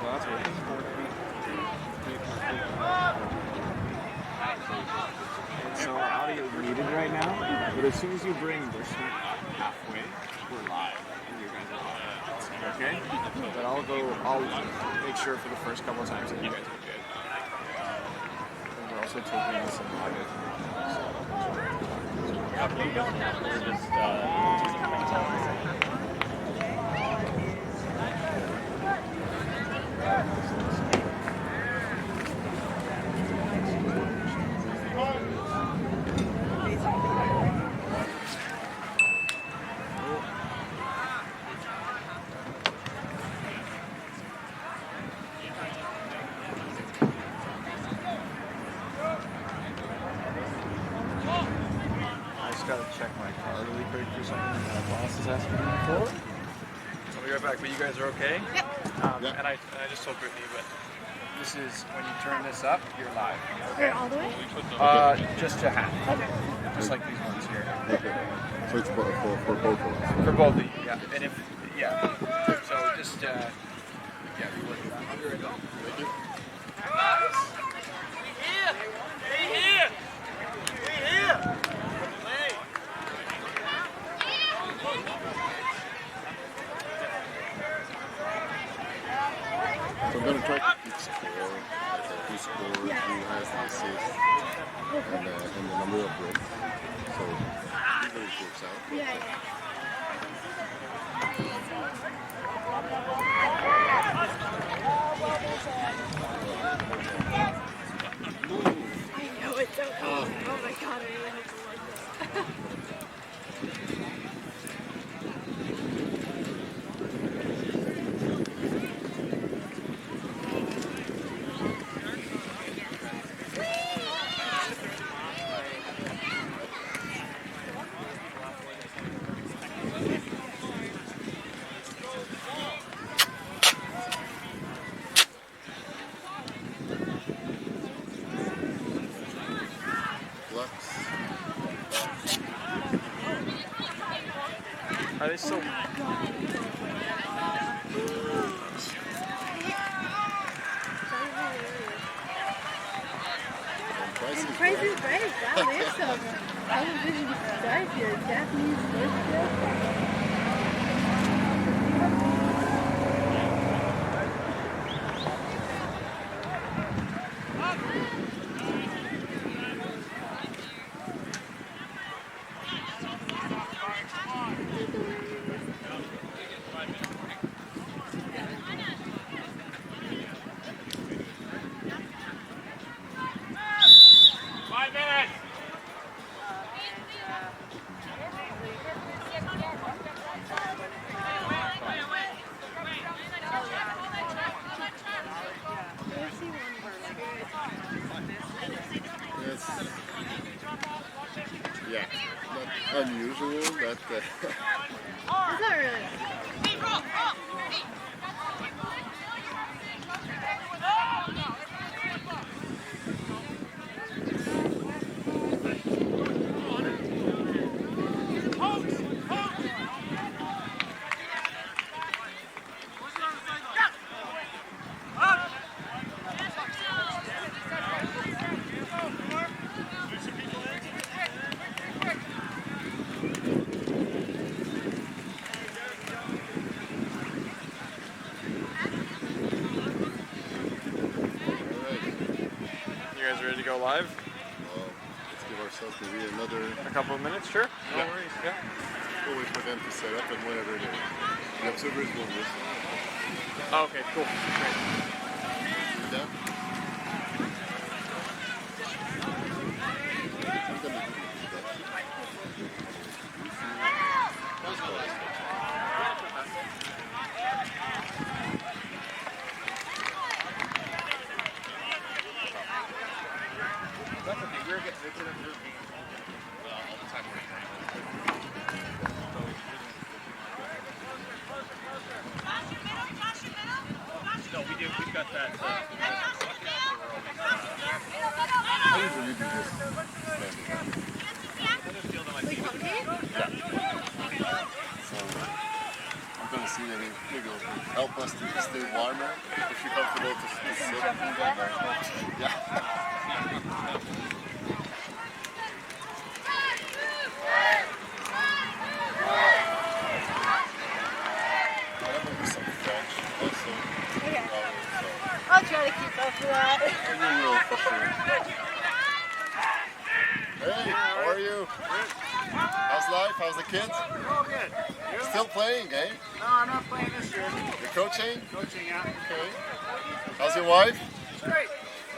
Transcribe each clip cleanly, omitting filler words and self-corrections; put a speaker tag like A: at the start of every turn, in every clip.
A: Well, that's working. So audio is muted right now, but as soon as you bring this one up halfway, we're live, and you guys are live. Okay? But I'll make sure for the first couple of times that you guys are good. And we're also taking this in audio. Check my car really quick for something that my boss is asking me for. So I'll be right back, but you guys are okay?
B: Yep.
A: And I just told Brittany, but this is, when you turn this up, you're live. Okay?
B: All the way?
A: Just to half.
B: Okay.
A: Just like these ones here.
C: Okay. So it's for both of us.
A: For both of you, yeah. And if, yeah. So just, yeah, work it out. Here we go.
C: Thank you. So I'm going to try to keep score, like who scores, who has the assist, and the number of breaks. So usually it works out.
B: Yeah. I know it's so cold. Oh my god, I really hope it like that.
C: Flux.
A: Are they still...
B: And Price is Right. Wow, there's some television stuff here. Japanese worship.
C: Yeah, not unusual, but
B: It's not really.
A: Ready to go live?
C: let's give ourselves maybe
A: A couple of minutes, sure? No worries, yeah.
C: We'll wait for them to set up and whenever the observers will listen.
A: Oh, okay, cool. Great.
C: Yeah. I'm gonna do
A: That's okay, we're getting to the group all the time. No, we do. We've got that.
C: I usually do this.
B: Like, okay?
C: Yeah. So I'm gonna see maybe you'll help us to stay warmer if you're comfortable to sit. Yeah. Some French also.
B: Okay.
C: So,
B: I'll try to keep up with that.
C: you will for sure. Hey, how are you? How's life? How's the kids?
A: All good. You?
C: Still playing, eh?
A: No, I'm not playing this year.
C: You're coaching?
A: Coaching, yeah.
C: Okay. How's your wife?
A: It's great.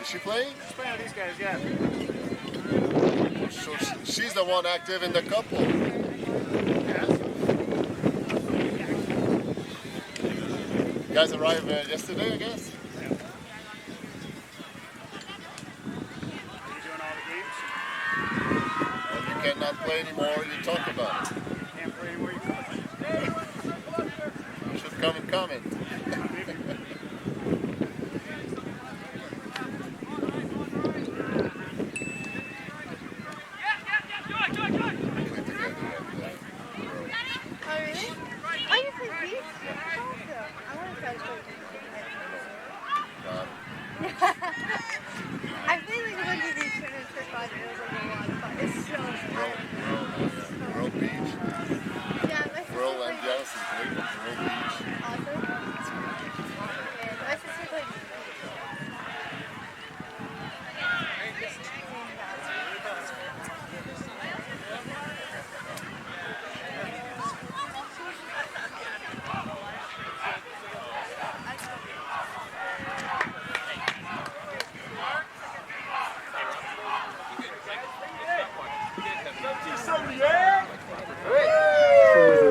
C: Is she playing?
A: Just playing with these guys, yeah.
C: So she's the one active in the couple. You guys arrived yesterday, I guess?
A: Are you doing all the games?
C: When you cannot play anymore, you talk about it.
A: Can't play anymore, you coach.
C: You should come and comment.
B: Oh, really? Oh, you play beach? Awesome. I want to try to play beach. I played like a bunch of these tournaments for fun. It was like a lot of fun. It's so fun.
C: World Beach.
B: Yeah, my sister
C: World
B: played
C: and Johnson played World Beach.
B: awesome. And my sister played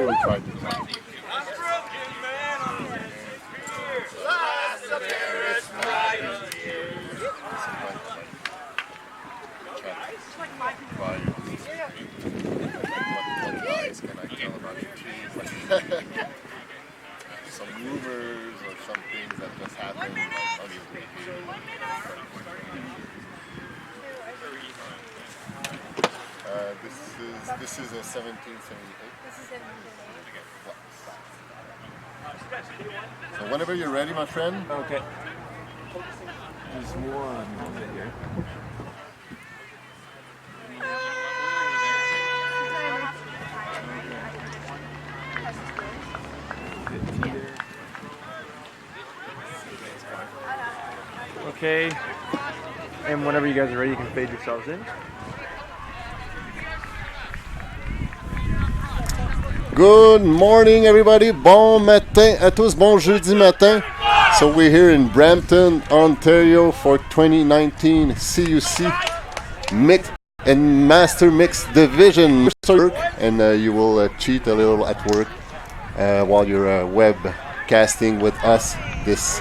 C: We tried to What can I tell about your team? Some rumors or some things that just happened. Obviously. This is a 1778.
B: This is
C: So whenever you're ready, my friend.
A: Okay. Just one moment here. Okay. And whenever you guys are ready, you can fade yourselves in.
C: Good morning, everybody. Bon matin à tous. Bon jeudi matin. So we're here in Brampton, Ontario for 2019 CUC Mixed and Master Mixed Division. And you will cheat a little at work while you're webcasting with us this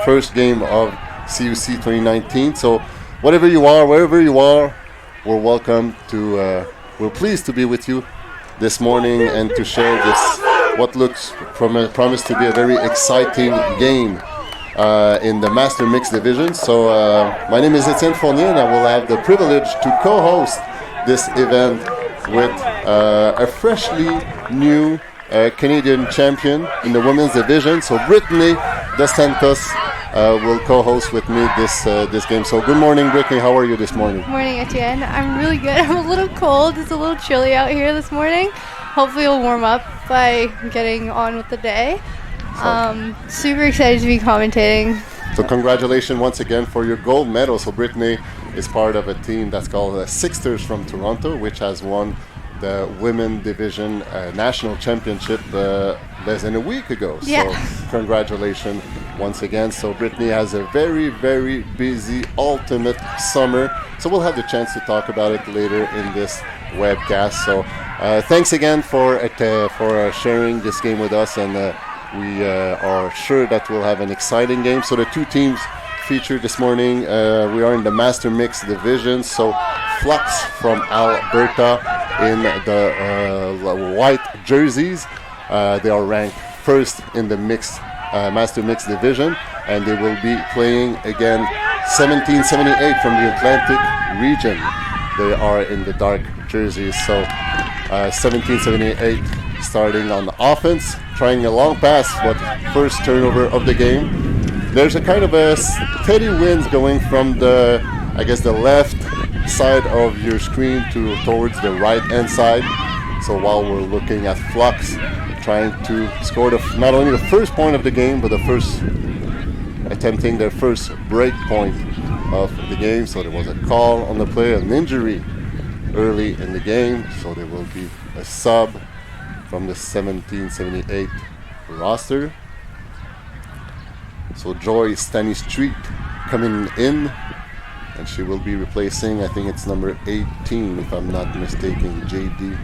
C: first game of CUC 2019. So whatever you are, wherever you are, we're welcome to, we're pleased to be with you this morning and to share this, what looks promised to be a very exciting game in the Master Mix Division. So my name is Etienne Fournier and I will have the privilege to co-host this event with a freshly new Canadian champion in the women's division. So Brittany Dos Santos will co-host with me this game. So good morning, Brittany. How are you this morning?
B: Morning, Etienne. I'm really good. I'm a little cold. It's a little chilly out here this morning. Hopefully we'll warm up by getting on with the day. Super excited to be commentating.
C: So congratulations once again for your gold medal. So Brittany is part of a team that's called the Sixers from Toronto, which has won the women division national championship less than a week ago.
B: Yeah.
C: So congratulations once again. So Brittany has a very, very busy ultimate summer. So we'll have the chance to talk about it later in this webcast. So thanks again for sharing this game with us, and we are sure that we'll have an exciting game. So the two teams featured this morning, we are in the Master Mix division. So Flux from Alberta in the white jerseys. They are ranked first in the mixed Master Mix division, and they will be playing again 1778 from the Atlantic region. They are in the dark jerseys. So 1778 starting on the offense, trying a long pass, but first turnover of the game. There's a kind of a steady winds going from the, I guess, the left side of your screen towards the right hand side. So while we're looking at Flux trying to score not only the first point of the game, but attempting their first break point of the game. So there was a call on the play, an injury early in the game. So there will be a sub from the 1778 roster. So Joy Stanistreet coming in, and she will be replacing, I think it's number 18, if I'm not mistaken, JD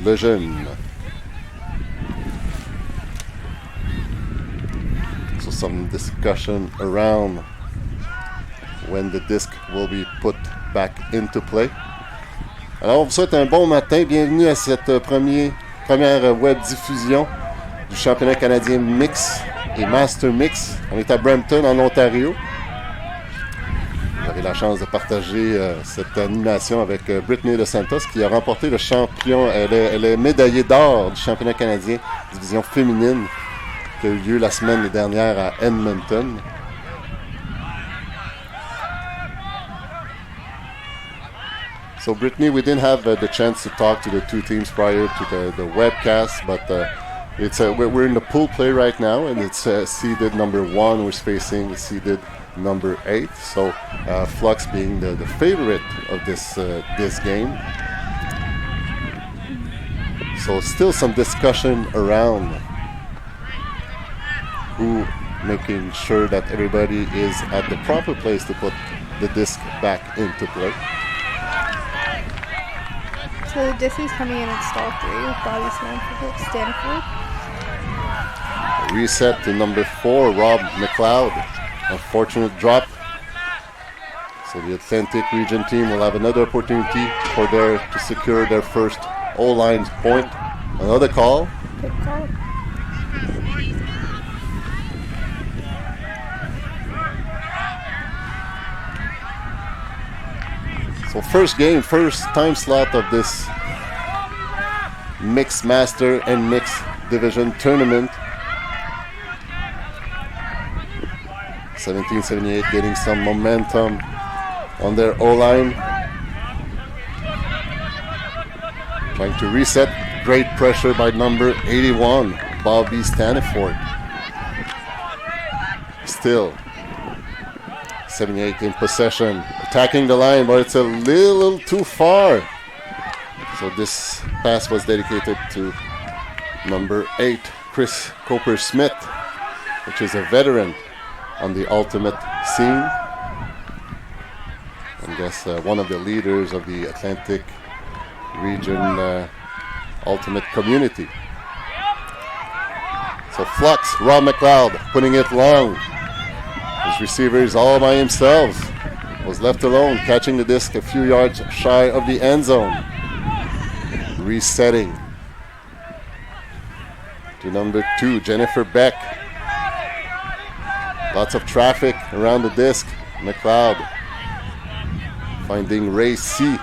C: Lejeune. So some discussion around when the disc will be put back into play. Alors on vous souhaite un bon matin, bienvenue à cette première web diffusion du championnat canadien mix et Master Mix. On est à Brampton, en Ontario. J'avais la chance de partager cette animation avec Brittany de Santos, qui a remporté le champion. Elle est médaillée d'or du championnat canadien division féminine qui a eu lieu la semaine dernière à Edmonton. So Brittany, we didn't have the chance to talk to the two teams prior to the webcast, but we're in the pool play right now, and it's seeded number 1. We're facing seeded number 8. So Flux being the favorite of this game. So still some discussion around who making sure that everybody is at the proper place to put the disc back into play.
B: So the disc is coming in at stall 3 with Bobby Stanford.
C: Reset to number 4, Rob McLeod. Unfortunate drop. So the Atlantic Region team will have another opportunity to secure their first O-line point. Another call.
B: Good call.
C: So first time slot of this Mixed Master and Mixed Division tournament. 1778 getting some momentum on their O-line. Trying to reset. Great pressure by number 81, Bobby Staniford. Still 78 in possession, attacking the line, but it's a little too far. So this pass was dedicated to number 8, Chris Coper-Smith, which is a veteran on the ultimate scene. I guess one of the leaders of the Atlantic Region ultimate community. So Flux, Rob McLeod putting it long. His receiver is all by himself. Was left alone, catching the disc a few yards shy of the end zone. Resetting to number 2, Jennifer Beck. Lots of traffic around the disc. McLeod finding Ray C.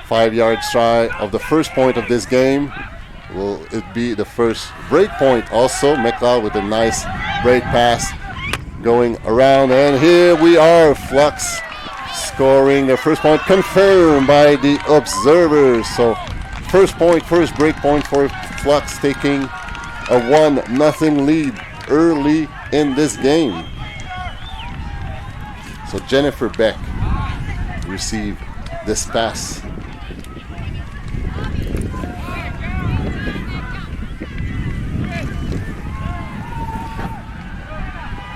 C: 5 yards shy of the first point of this game. Will it be the first break point also? McLeod with a nice break pass going around, and here we are, Flux scoring their first point, confirmed by the observers. So first break point for Flux, taking a 1-0 lead early in this game. So Jennifer Beck received this pass.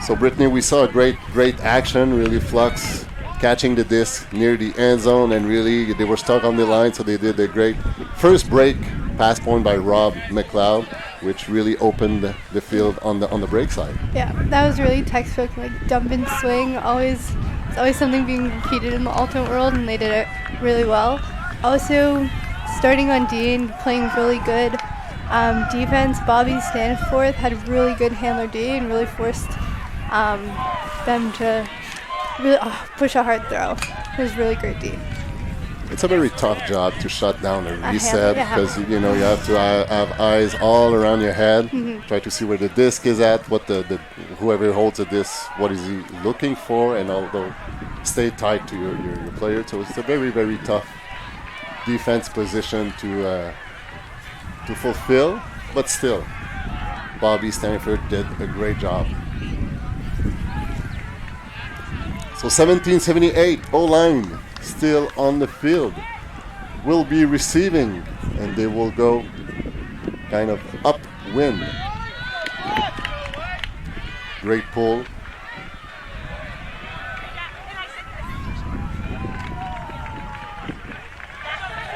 C: So Brittany, we saw a great action, really. Flux catching the disc near the end zone, and really they were stuck on the line, so they did a great first break pass point by Rob McLeod, which really opened the field on the break side.
B: Yeah, that was really textbook, like dump and swing. It's always something being repeated in the ultimate world, and they did it really well. Also, starting on D and playing really good defense. Bobby Stanforth had a really good handler D and really forced them to really push a hard throw. It was really great D.
C: it's a very tough job to shut down a reset
B: yeah.
C: because you have to have eyes all around your head, try to see where the disc is at, what the whoever holds the disc, what is he looking for, and although stay tight to your player. So it's a very, very tough defense position to fulfill, but still, Bobby Stanford did a great job. So 1778, O-line still on the field, will be receiving, and they will go kind of upwind. Great pull.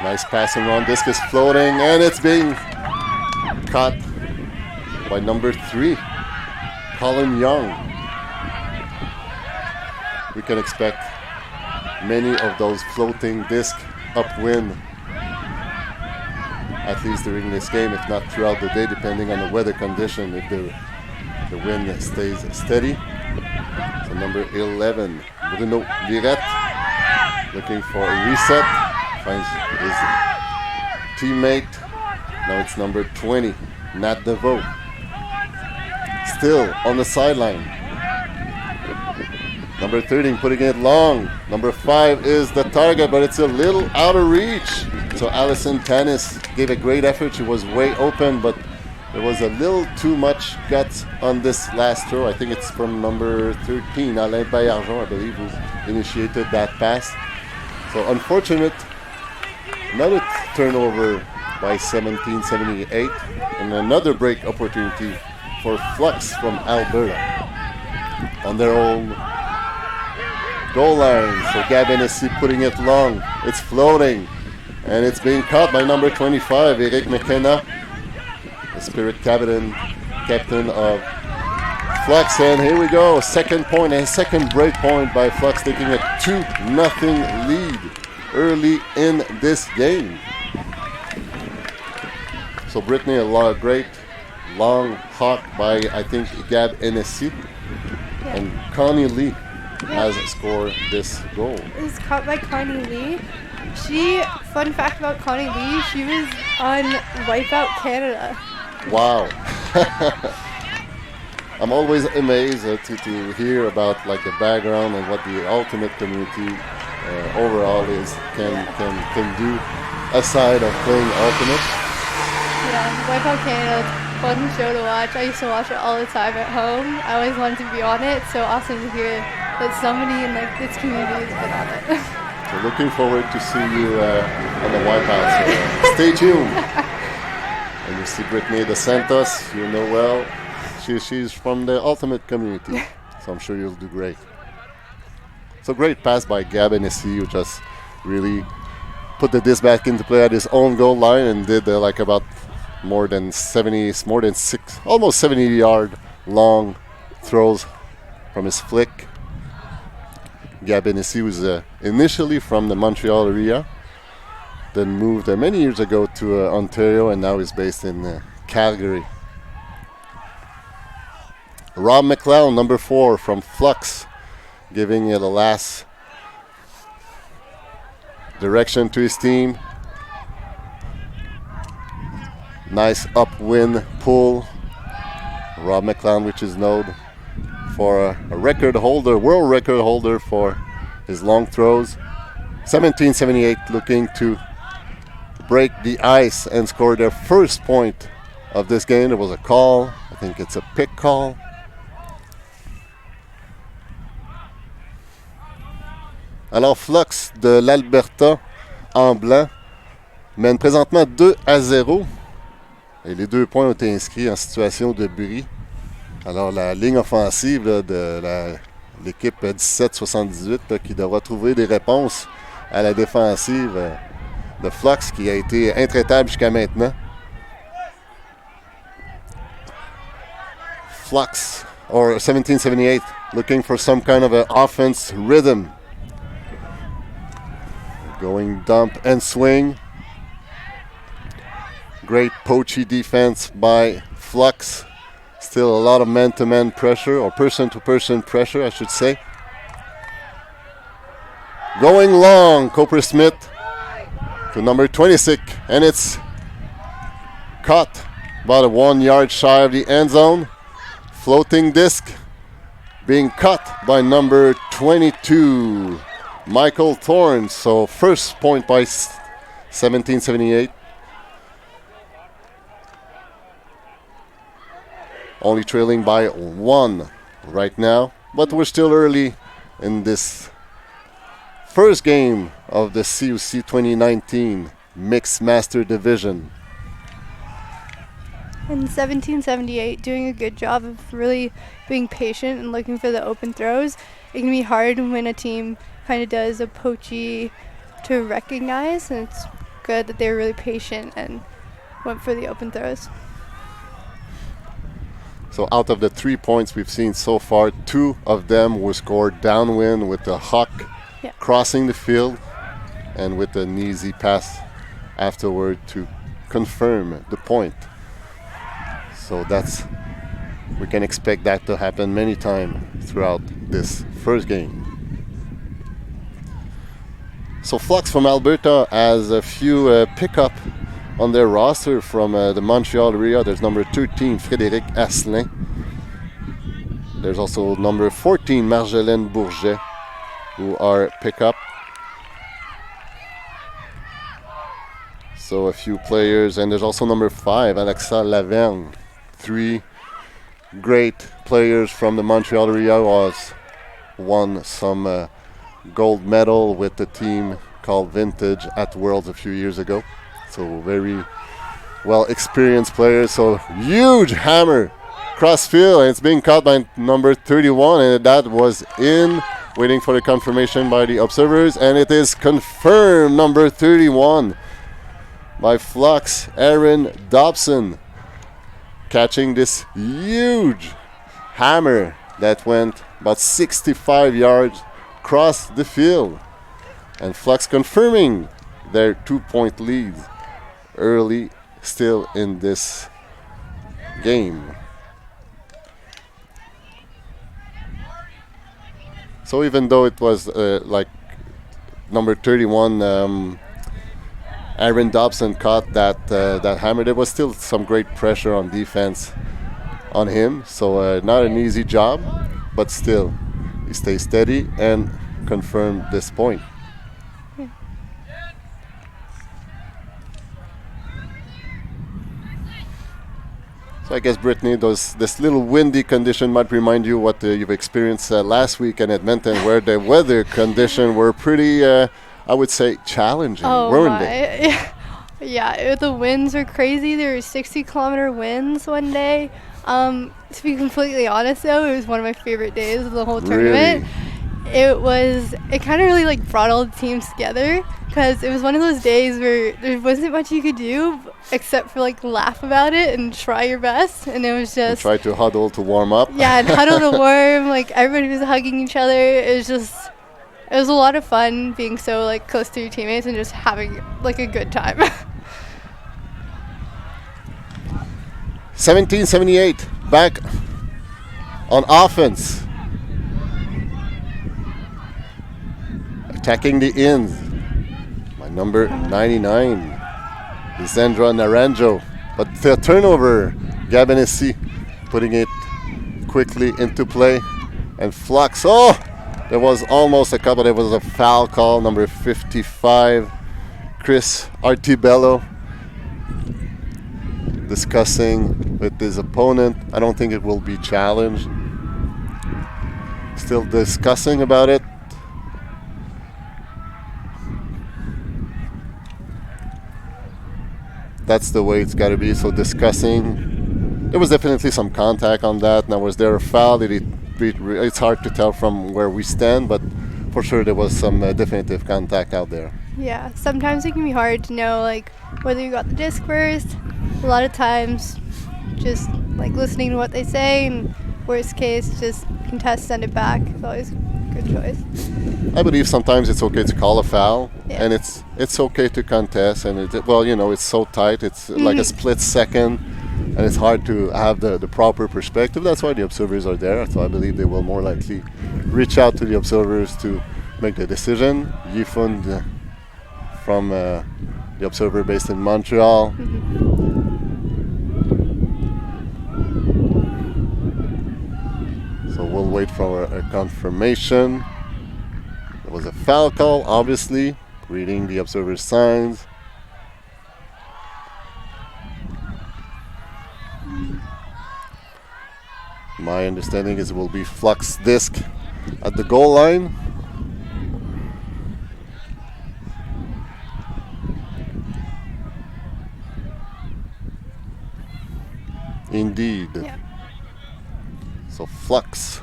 C: Nice passing on. Disc is floating, and it's being caught by number 3, Colin Young. We can expect many of those floating disc upwind, at least during this game, if not throughout the day, depending on the weather condition, if the wind stays steady. So number 11, Bruno Lirette, looking for a reset, finds his teammate. Now it's number 20, Nat DeVoe, still on the sideline. Number 13 putting it long. Number 5 is the target, but it's a little out of reach. So Allison Tanis gave a great effort. She was way open, but there was a little too much guts on this last throw. I think it's from number 13, Alain Bayarjon, I believe, who initiated that pass. So unfortunate. Another turnover by 1778, and another break opportunity for Flux from Alberta on their own goal line. So Gab Hennessy putting it long. It's floating, and it's being caught by number 25, Eric McKenna, the Spirit captain of Flux. And here we go, second point, and second break point by Flux, taking a 2-0 lead early in this game. So Brittany, a great long hawk by, I think, Gab Hennessy.
B: Yeah.
C: And Connie Lee has scored this goal.
B: It was caught by Connie Lee. Fun fact about Connie Lee, she was on Wipeout Canada.
C: Wow. I'm always amazed to hear about like the background and what the ultimate community overall can do aside of playing ultimate.
B: Yeah, Wipeout Canada, fun show to watch. I used to watch it all the time at home. I always wanted to be on it. So awesome to hear that somebody in like this community has been on it.
C: So looking forward to see you on the Wipeout. So stay tuned. And you see Brittany De Santos, you know well. She's from the ultimate community, so I'm sure you'll do great. So great pass by Gab Hennessy, who just really put the disc back into play at his own goal line and did like about almost 70-yard long throws from his flick. Gab Hennessy was initially from the Montreal area, then moved many years ago to Ontario, and now is based in Calgary. Rob McLeod, number 4 from Flux, giving it a last direction to his team. Nice upwind pull. Rob McLeod, which is known for a record holder, world record holder for his long throws. 1778 looking to break the ice and score their first point of this game. There was a call. I think it's a pick call. Alors Flux de l'Alberta en blanc mène présentement 2-0 et les 2 points ont été inscrits en situation de bris. Alors la ligne offensive là, de l'équipe 1778 qui devra trouver des réponses à la défensive de Flux qui a été intraitable jusqu'à maintenant. Flux, or 1778, looking for some kind of an offense rhythm. Going dump and swing. Great poachy defense by Flux. Still a lot of man-to-man pressure, or person-to-person pressure, I should say. Going long, Cooper Smith to number 26, and it's caught about 1 yard shy of the end zone. Floating disc being caught by number 22, Michael Thorne. So first point by 1778. Only trailing by 1 right now, but we're still early in this first game of the CUC 2019 Mixed Master Division.
B: And 1778 doing a good job of really being patient and looking for the open throws. It can be hard when a team kind of does a poachy to recognize, and it's good that they were really patient and went for the open throws.
C: So out of the 3 points we've seen so far, 2 of them were scored downwind with the Hawk crossing the field and with an easy pass afterward to confirm the point. So we can expect that to happen many times throughout this first game. So Flux from Alberta has a few pickup on their roster from the Montreal area. There's number 13, Frédéric Asselin. There's also number 14, Marjolaine Bourget, who are pickup. So a few players, and there's also number 5, Alexa Lavergne. 3 great players from the Montreal area who has won some gold medal with the team called Vintage at Worlds a few years ago. So very well experienced players. So huge hammer cross field, and it's being caught by number 31, and that was in, waiting for the confirmation by the observers, and it is confirmed, number 31 by Flux, Aaron Dobson, catching this huge hammer that went about 65 yards across the field, and Flux confirming their 2-point lead early still in this game. So even though it was like number 31, Aaron Dobson caught that hammer, there was still some great pressure on defense on him. So not an easy job, but still he stays steady and confirmed this point. So I guess, Brittany, this little windy condition might remind you what you've experienced last week in Edmonton, where the weather conditions were pretty, I would say, challenging, weren't they?
B: Yeah, the winds were crazy. There were 60-kilometer winds one day. To be completely honest, though, it was one of my favorite days of the whole tournament. Really? It kind of really brought all the teams together, because it was one of those days where there wasn't much you could do except for laugh about it and try your best, and it was just
C: and try to huddle to warm up.
B: Yeah, and huddle to warm. Everybody was hugging each other. It was a lot of fun being so close to your teammates and just having a good time.
C: 1778 back on offense, attacking the ends by number 99, Lisandra Naranjo, but the turnover, Gabanesi putting it quickly into play, and Flux, there was almost a couple. There was a foul call, number 55, Chris Artibello, discussing with his opponent. I don't think it will be challenged. Still discussing about it. That's the way it's got to be. So discussing. There was definitely some contact on that. Now, was there a foul? It's hard to tell from where we stand, but for sure there was some definitive contact out there.
B: Yeah, sometimes it can be hard to know whether you got the disc first. A lot of times, just listening to what they say, and worst case, just contest, send it back. It's always a good choice.
C: I believe sometimes it's okay to call a foul, and it's okay to contest. And it's so tight. It's like a split second, and it's hard to have the proper perspective. That's why the observers are there. So I believe they will more likely reach out to the observers to make the decision. Yifund from the observer based in Montreal. So we'll wait for a confirmation. It was a foul call, obviously, reading the observer's signs. My understanding is it will be Flux disc at the goal line. Indeed.
B: Yeah.
C: So Flux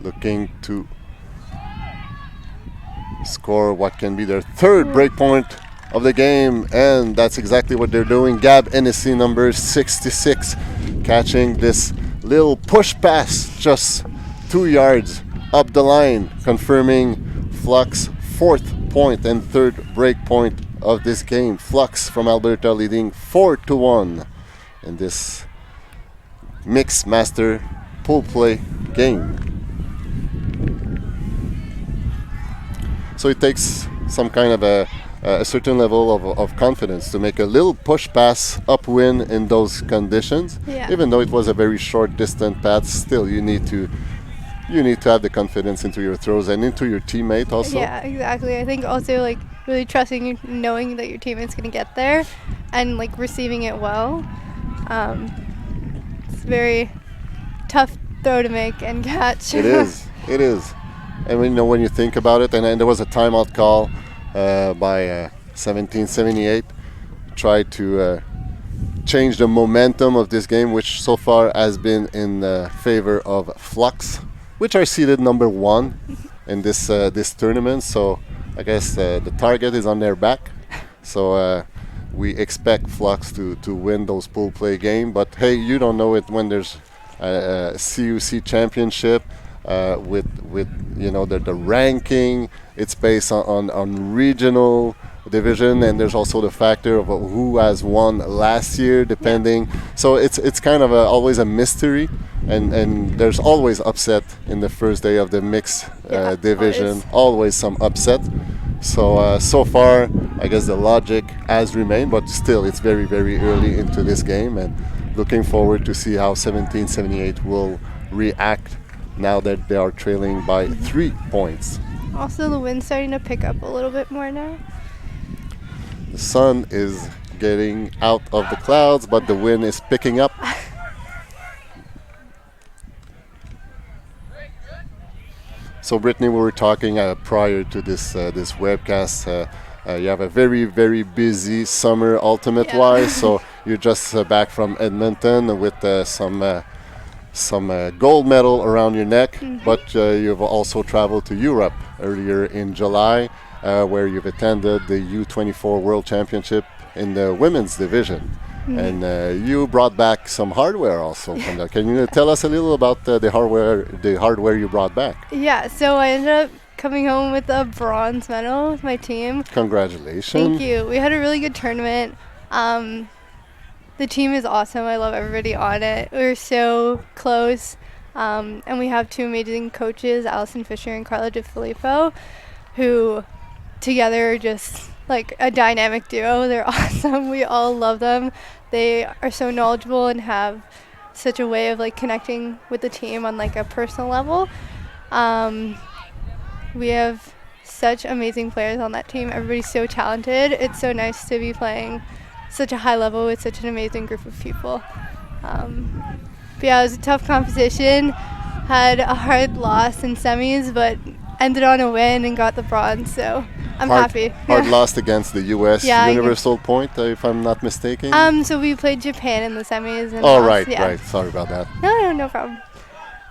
C: looking to score what can be their third breakpoint of the game, and that's exactly what they're doing. Gab Hennessy, number 66, catching this little push pass just 2 yards up the line, confirming Flux' fourth point and third breakpoint of this game. Flux from Alberta leading 4-1 in this mixed master pool play game. So it takes some kind of a certain level of confidence to make a little push pass upwind in those conditions.
B: Yeah.
C: Even though it was a very short distance pass, still you need to have the confidence into your throws and into your teammate also.
B: Yeah, exactly. I think also like really trusting you, knowing that your teammate's gonna get there, and like receiving it well. It's very tough throw to make and catch.
C: It is. It is. And when you think about it, and there was a timeout call by 1778, tried to change the momentum of this game, which so far has been in favor of Flux, which are seeded number 1 in this tournament. So I guess the target is on their back. So we expect Flux to win those pool play game. But hey, you don't know it when there's a CUC championship. With the ranking, it's based on regional division, and there's also the factor of who has won last year, depending. So it's kind of always a mystery, and there's always upset in the first day of the mixed division. Always some upset. So far, I guess the logic has remained, but still, it's very, very early into this game, and looking forward to see how 1778 will react now that they are trailing by 3 points.
B: Also, the wind's starting to pick up a little bit more now.
C: The sun is getting out of the clouds, but the wind is picking up. So, Brittany, we were talking prior to this webcast. You have a very, very busy summer ultimate-wise. So you're just back from Edmonton with some gold medal around your neck, but you've also traveled to Europe earlier in July, where you've attended the U24 World Championship in the women's division. And you brought back some hardware also from that. Can you tell us a little about the hardware you brought back?
B: Yeah, so I ended up coming home with a bronze medal with my team.
C: Congratulations.
B: Thank you. We had a really good tournament. The team is awesome. I love everybody on it. We're so close. And we have 2 amazing coaches, Allison Fisher and Carla DeFilippo, who together are just like a dynamic duo. They're awesome. We all love them. They are so knowledgeable and have such a way of like connecting with the team on like a personal level. We have such amazing players on that team. Everybody's so talented. It's so nice to be playing such a high level with such an amazing group of people. But yeah, it was a tough competition. Had a hard loss in semis, but ended on a win and got the bronze, so I'm happy.
C: Hard loss against the U.S.
B: Yeah,
C: Universal Point, if I'm not mistaken.
B: So we played Japan in the semis. And
C: right.
B: lost,
C: Sorry about that.
B: No problem.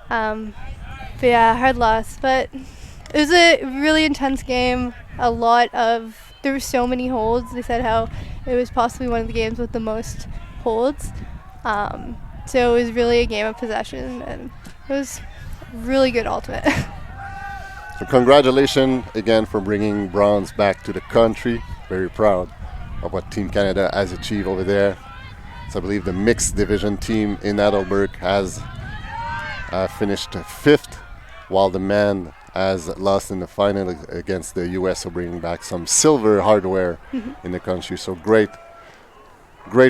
B: But yeah, hard loss. But it was a really intense game. There were so many holds. They said how it was possibly one of the games with the most holds. So it was really a game of possession, and it was really good ultimate.
C: So congratulations again for bringing bronze back to the country. Very proud of what Team Canada has achieved over there. So I believe the mixed division team in Heidelberg has finished 5th, while the men has lost in the final against the US, so bringing back some silver hardware in the country. So great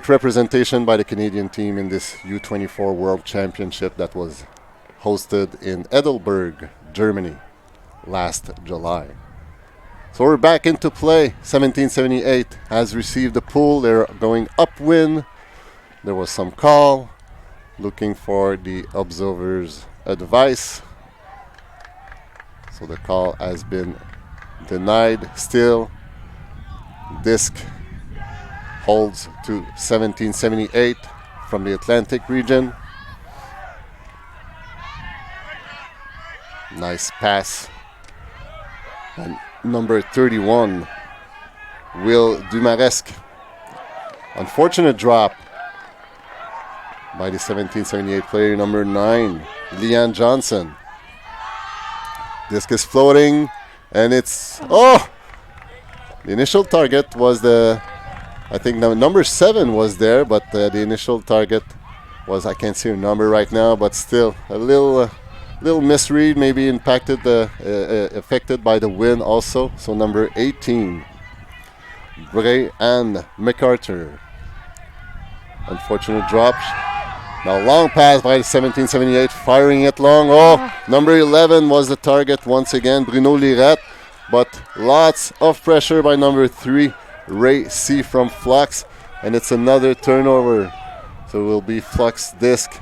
C: representation by the Canadian team in this U24 World Championship that was hosted in Heidelberg, Germany last July. So we're back into play. 1778 has received the pull. They're going upwind. There was some call, looking for the observer's advice. So the call has been denied. Still, disc holds to 1778 from the Atlantic region. Nice pass. And number 31, Will Dumaresque. Unfortunate drop by the 1778 player, number 9, Leanne Johnson. Disc is floating, and it's... Oh! The initial target was I think number 7 was there, but the initial target was... I can't see her number right now, but still a little misread, maybe affected by the wind also. So number 18, Bray Ann MacArthur. Unfortunate drop. Now long pass by the 1778, firing it long. Oh, number 11 was the target once again, Bruno Lirette. But lots of pressure by number 3, Ray C from Flux. And it's another turnover. So it will be Flux disc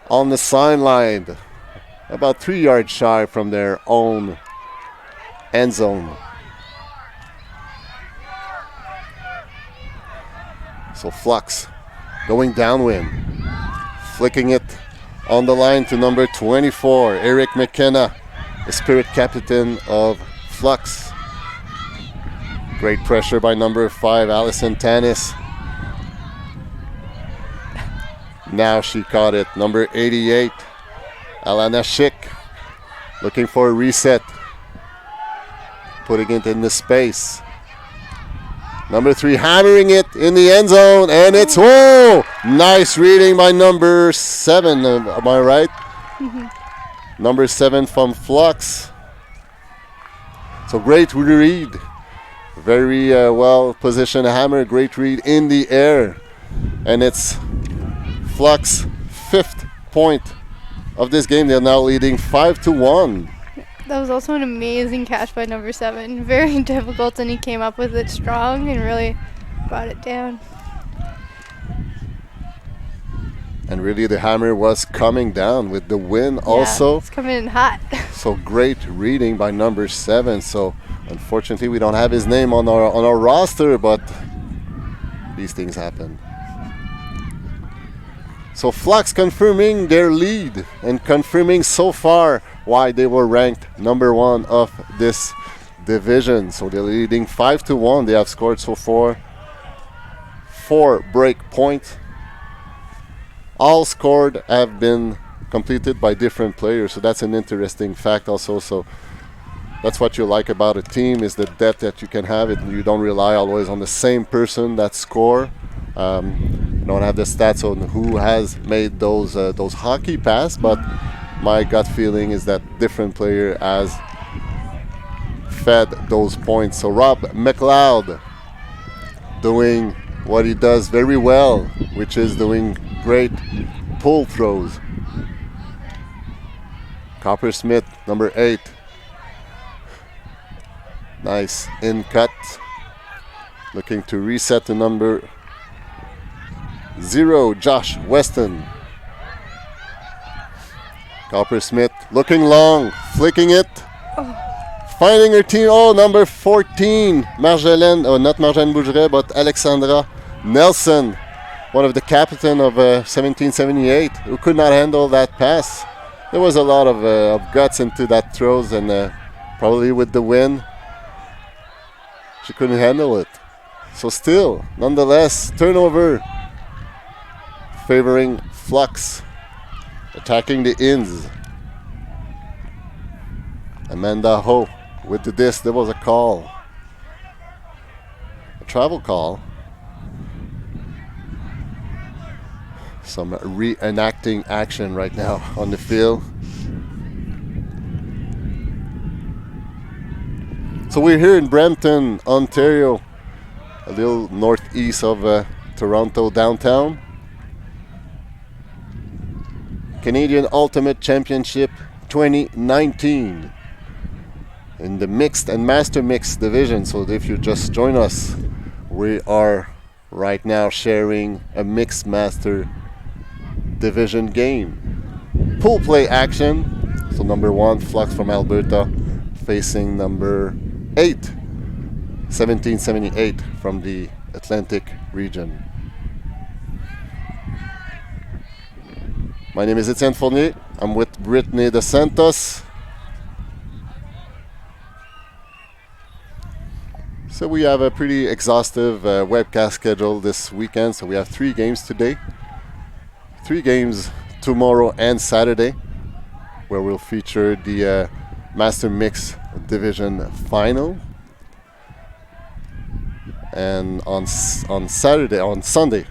C: on the sideline, about 3 yards shy from their own end zone. So Flux going downwind, flicking it on the line to number 24, Eric McKenna, the spirit captain of Flux. Great pressure by number 5, Allison Tanis. Now she caught it. Number 88, Alana Schick, looking for a reset, putting it in the space. Number 3 hammering it in the end zone, and it's, whoa! Nice reading by number 7, am I right? Number 7 from Flux. So great read. Very well positioned hammer, great read in the air. And it's Flux 5th point of this game. They're now leading 5-1.
B: That was also an amazing catch by number 7. Very difficult, and he came up with it strong and really brought it down.
C: And really the hammer was coming down with the wind also.
B: It's coming in hot.
C: So great reading by number 7. So unfortunately we don't have his name on our roster, but these things happen. So Flux confirming their lead and confirming so far why they were ranked number 1 of this division. So they're leading 5-1. They have scored so far 4 break points. All scored have been completed by different players. So that's an interesting fact also. So that's what you like about a team, is the depth that you can have. You don't rely always on the same person that score. You don't have the stats on who has made those hockey passes, but my gut feeling is that different player has fed those points. So Rob McLeod doing what he does very well, which is doing great pull throws. Coppersmith, number 8. Nice in cut. Looking to reset to number 0, Josh Weston. Coppersmith looking long, flicking it. Finding her team. Oh, number 14, Marjolaine, not Marjolaine Bougeret, but Alexandra Nelson, one of the captain of 1778, who could not handle that pass. There was a lot of guts into that throws, and probably with the wind, she couldn't handle it. So still, nonetheless, turnover favoring Flux, attacking the ins. Amanda Ho with the disc. There was a call, a travel call. Some reenacting action right now on the field. So we're here in Brampton, Ontario, a little northeast of Toronto downtown. Canadian Ultimate Championship 2019 in the mixed and master mixed division. So if you just join us, we are right now sharing a mixed master division game. Pool play action. So number 1, Flux from Alberta, facing number 8, 1778 from the Atlantic region. My name is Etienne Fournier. I'm with Brittany De Santos. So we have a pretty exhaustive webcast schedule this weekend. So we have 3 games today, 3 games tomorrow and Saturday, where we'll feature the Master Mix Division Final. And on Sunday,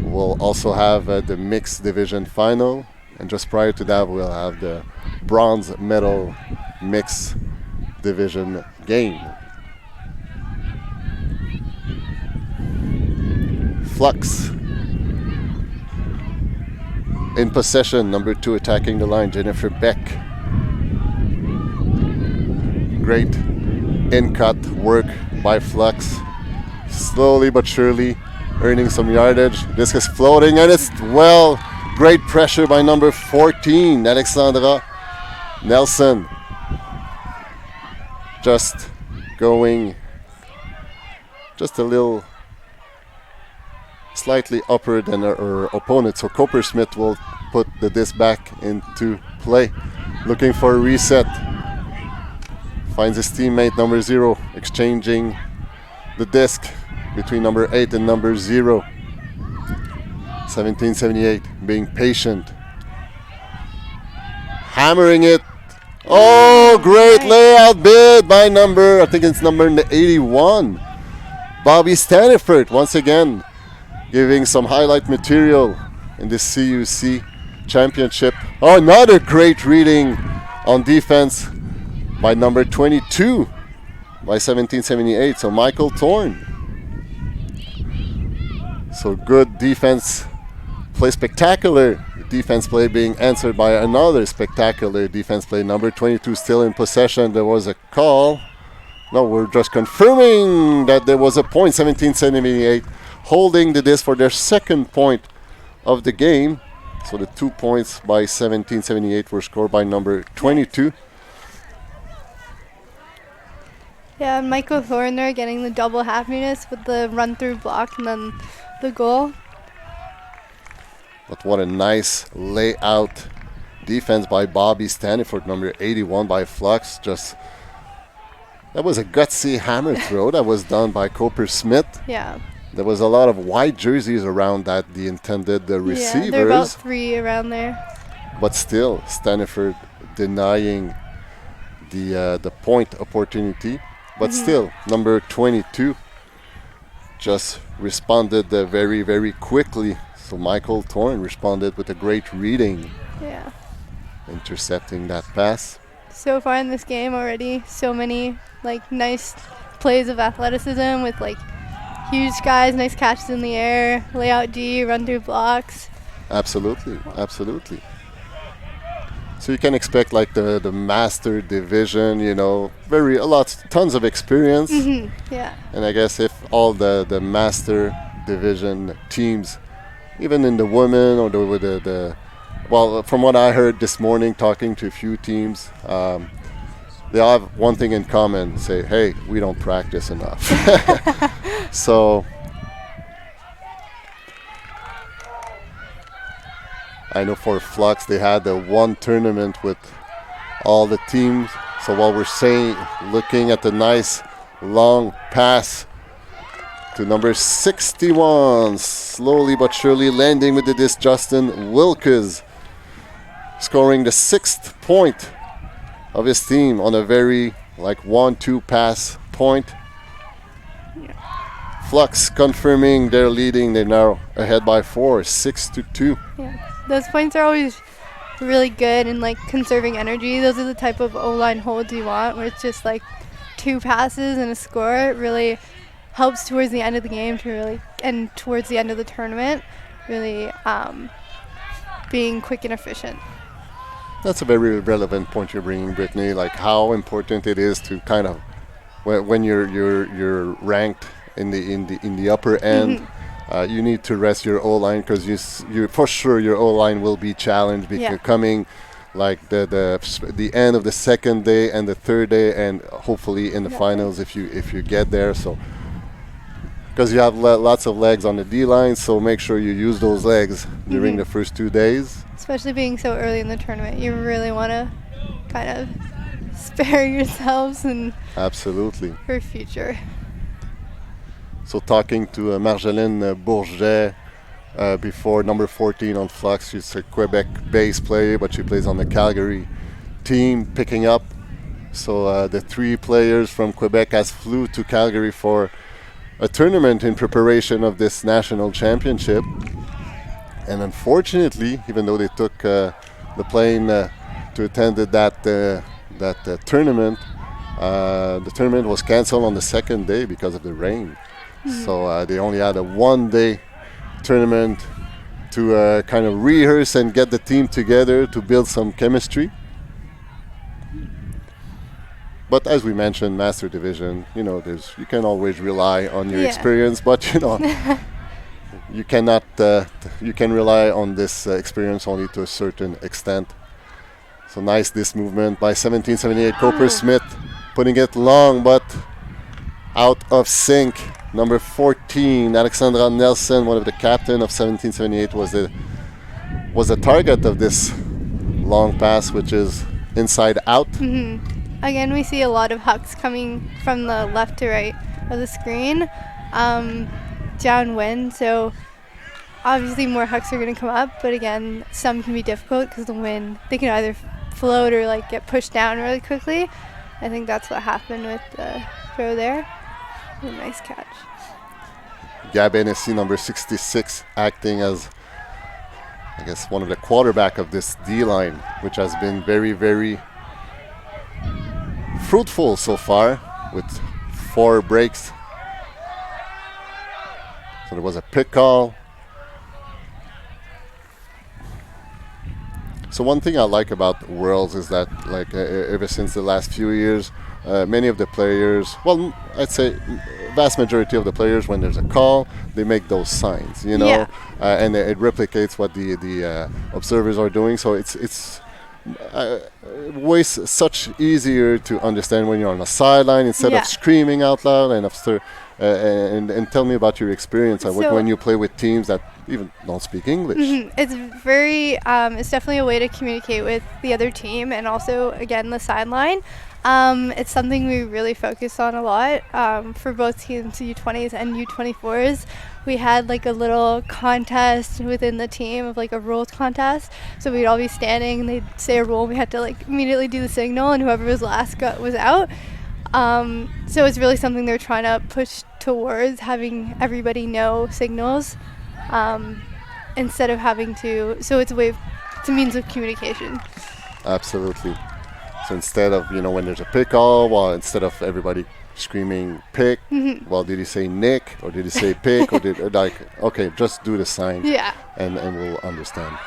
C: we'll also have the Mixed Division Final. And just prior to that, we'll have the Bronze Medal Mixed Division game. Flux in possession, number 2 attacking the line, Jennifer Beck. Great in-cut work by Flux. Slowly but surely earning some yardage. Disc is floating and it's great pressure by number 14, Alexandra Nelson. Just going just a little slightly upper than her opponent. So Coppersmith will put the disc back into play. Looking for a reset. Finds his teammate number 0, exchanging the disc between number 8 and number 0. 1778 being patient. Hammering it. Oh, great layout bid by number 81. Bobby Staniford once again giving some highlight material in this CUC championship. Oh, another great reading on defense by number 22 by 1778. So Michael Thorne. So good defense play, spectacular defense play being answered by another spectacular defense play. Number 22 still in possession. There was a call. No, we're just confirming that there was a point. 1778 holding the disc for their second point of the game. So the 2 points by 1778 were scored by number 22.
B: Yeah, Michael Thorner getting the double happiness with the run-through block and then the goal.
C: But what a nice layout defense by Bobby Staniford, number 81 by Flux. That was a gutsy hammer throw that was done by Coppersmith.
B: Yeah.
C: There was a lot of white jerseys around that, the intended receivers.
B: Yeah, there are about 3 around there.
C: But still, Staniford denying the point opportunity. But still, number 22 just responded very, very quickly. So Michael Thorne responded with a great reading.
B: Yeah.
C: Intercepting that pass.
B: So far in this game already, so many nice plays of athleticism with huge guys, nice catches in the air, layout D, run through blocks.
C: Absolutely, absolutely. So you can expect the master division, tons of experience.
B: Yeah.
C: And I guess if all the master division teams, even in the women or from what I heard this morning talking to a few teams, they all have one thing in common: say, hey, we don't practice enough. So I know for Flux they had the one tournament with all the teams. So while we're looking at the nice long pass to number 61, slowly but surely landing with the disc, Justin Wilkes, scoring the 6th point of his team on a very 1-2 pass point. Flux confirming their leading. They're now ahead by 4, 6-2.
B: Yeah, those points are always really good and conserving energy. Those are the type of O-line holds you want, where it's just 2 passes and a score, it really helps towards the end of the game and towards the end of the tournament, really being quick and efficient.
C: That's a very relevant point you're bringing, Brittany. Like how important it is to kind of when you're ranked in the upper end, you need to rest your O-line because you for sure your O-line will be challenged coming like the end of the second day and the third day, and hopefully in the finals if you get there. So because you have lots of legs on the D-line, so make sure you use those legs during the first 2 days.
B: Especially being so early in the tournament, you really want to kind of spare yourselves and
C: absolutely
B: for future.
C: So talking to Marjolaine Bourget before, number 14 on Flux. She's a Quebec-based player, but she plays on the Calgary team, picking up. So the 3 players from Quebec has flew to Calgary for a tournament in preparation of this national championship. And unfortunately, even though they took the plane to attend that tournament, the tournament was canceled on the second day because of the rain. So they only had a 1-day tournament to kind of rehearse and get the team together to build some chemistry. But as we mentioned, Master Division, you can always rely on your experience, but you cannot. You can rely on this experience only to a certain extent. So nice this movement by 1778 Cooper Smith, putting it long but out of sync. Number 14 Alexandra Nelson, one of the captain of 1778, was the target of this long pass, which is inside out.
B: Again, we see a lot of hucks coming from the left to right of the screen, downwind. So obviously more hucks are going to come up, but again, some can be difficult because the wind, they can either float or like get pushed down really quickly. I think that's what happened with the throw there. A nice catch.
C: Gab Hennessy, number 66, acting as, I guess, one of the quarterback of this D-line, which has been very, very fruitful so far with 4 breaks. So there was a pick call. So one thing I like about Worlds is that, like, ever since the last few years, many of the players, well, I'd say vast majority of the players, when there's a call, they make those signs, and it replicates what the observers are doing. So it's way such easier to understand when you're on the sideline instead of screaming out loud and tell me about your experience when you play with teams that even don't speak English.
B: It's very it's definitely a way to communicate with the other team, and also again the sideline. It's something we really focus on a lot for both teams, U20s and U24s. We had like a little contest within the team of like a rules contest. So we'd all be standing and they'd say a rule. We had to like immediately do the signal, and whoever was last was out. So it's really something they're trying to push towards, having everybody know signals instead of having to. So it's a means of communication.
C: Absolutely. So instead of, when there's a pick call, well, instead of everybody screaming pick, well, did he say Nick or did he say pick or okay, just do the sign and we'll understand.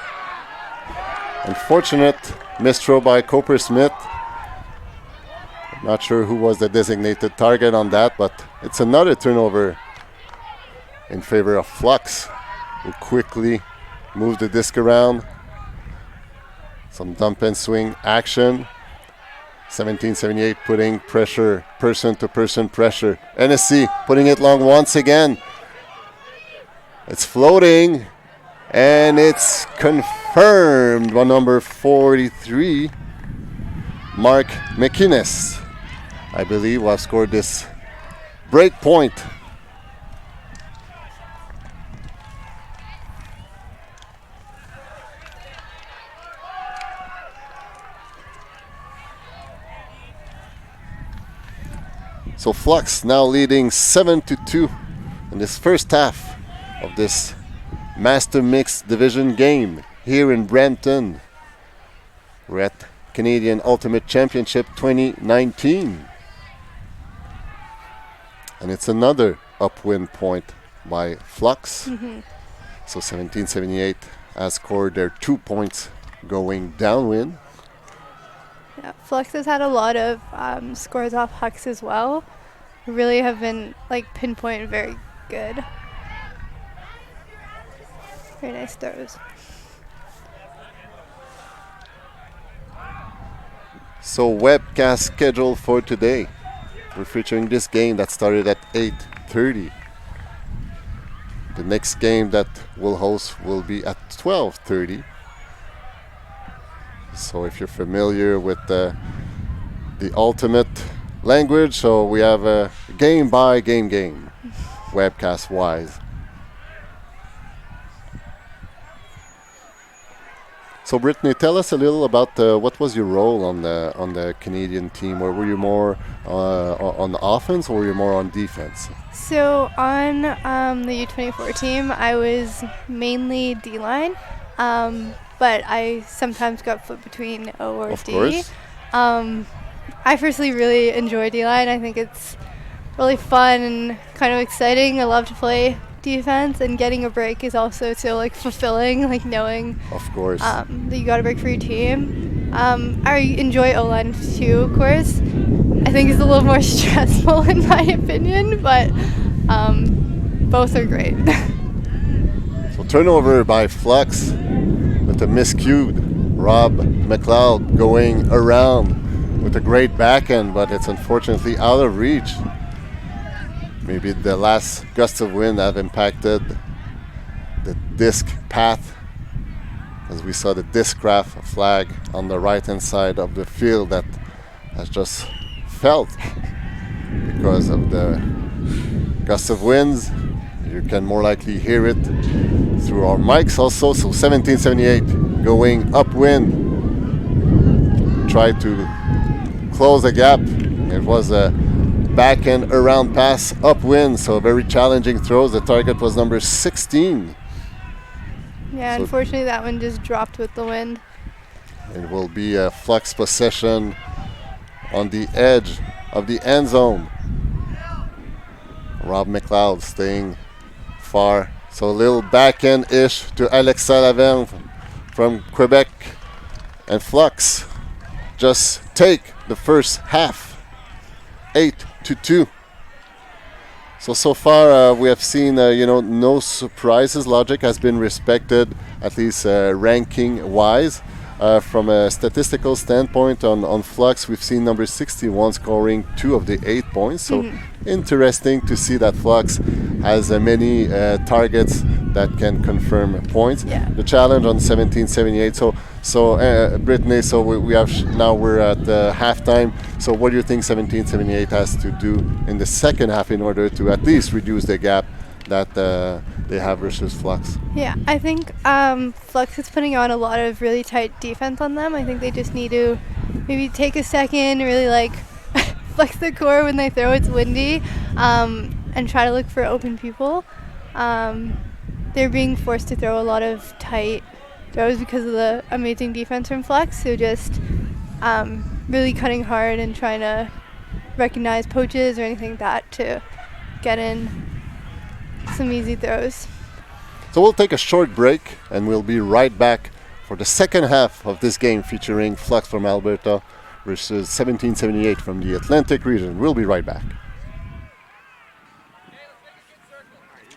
C: Unfortunate misthrow by Cooper Smith. Not sure who was the designated target on that, but it's another turnover in favor of Flux, who quickly moved the disc around. Some dump and swing action. 1778 putting pressure, person-to-person pressure. Hennessy putting it long once again. It's floating, and it's confirmed by number 43, Mark McInnes, I believe, will have scored this break point. So Flux now leading 7-2 in this first half of this Master Mix Division game here in Brampton. We're at Canadian Ultimate Championship 2019. and it's another upwind point by Flux. So 1778 has scored their 2 points going downwind.
B: Yeah, Flux has had a lot of scores off hucks as well. Really have been like pinpoint very good. Very nice throws.
C: So webcast schedule for today. We're featuring this game that started at 8:30. The next game that we'll host will be at 12:30. So if you're familiar with the ultimate language, so we have a game by game, webcast wise. So Brittany, tell us a little about what was your role on the Canadian team. Or were you more on the offense, or were you more on defense?
B: So on the U24 team, I was mainly D-line, but I sometimes got flipped between O or
C: Of
B: D.
C: course.
B: I personally really enjoy D-line. I think it's really fun and kind of exciting. I love to play defense, and getting a break is also so like fulfilling, like knowing
C: Of course.
B: that you got a break for your team. I enjoy O-line too, of course. I think it's a little more stressful in my opinion, but both are great.
C: So turnover by Flux with a miscued Rob McLeod going around with a great backhand, but it's unfortunately out of reach. Maybe the last gusts of wind have impacted the disc path, as we saw the discraft flag on the right hand side of the field that has just felt because of the gusts of winds. You can more likely hear it through our mics also. So 1778 going upwind, tried to close the gap. It was a backhand around pass upwind, so very challenging throws. The target was number 16.
B: Yeah,
C: So
B: unfortunately that one just dropped with the wind.
C: it will be a Flux possession on the edge of the end zone. Rob McLeod staying far. So a little backhand-ish to Alex Salaverne from Quebec. And Flux just take the first half, 8-2. So far we have seen, no surprises. Logic has been respected, at least ranking-wise. From a statistical standpoint on Flux, we've seen number 61 scoring 2 of the 8 points. So interesting to see that Flux has many targets that can confirm points.
B: Yeah.
C: The challenge on 1778. So Brittany, so we have now we're at halftime. So what do you think 1778 has to do in the second half in order to at least reduce the gap that they have versus Flux?
B: Yeah, I think Flux is putting on a lot of really tight defense on them. I think they just need to maybe take a second, really like flex the core when they throw, it's windy, and try to look for open people. They're being forced to throw a lot of tight throws because of the amazing defense from Flux, who just really cutting hard and trying to recognize poaches or anything like that to get in some easy throws.
C: So we'll take a short break and we'll be right back for the second half of this game featuring Flux from Alberta versus 1778 from the Atlantic region. We'll be right back.
A: You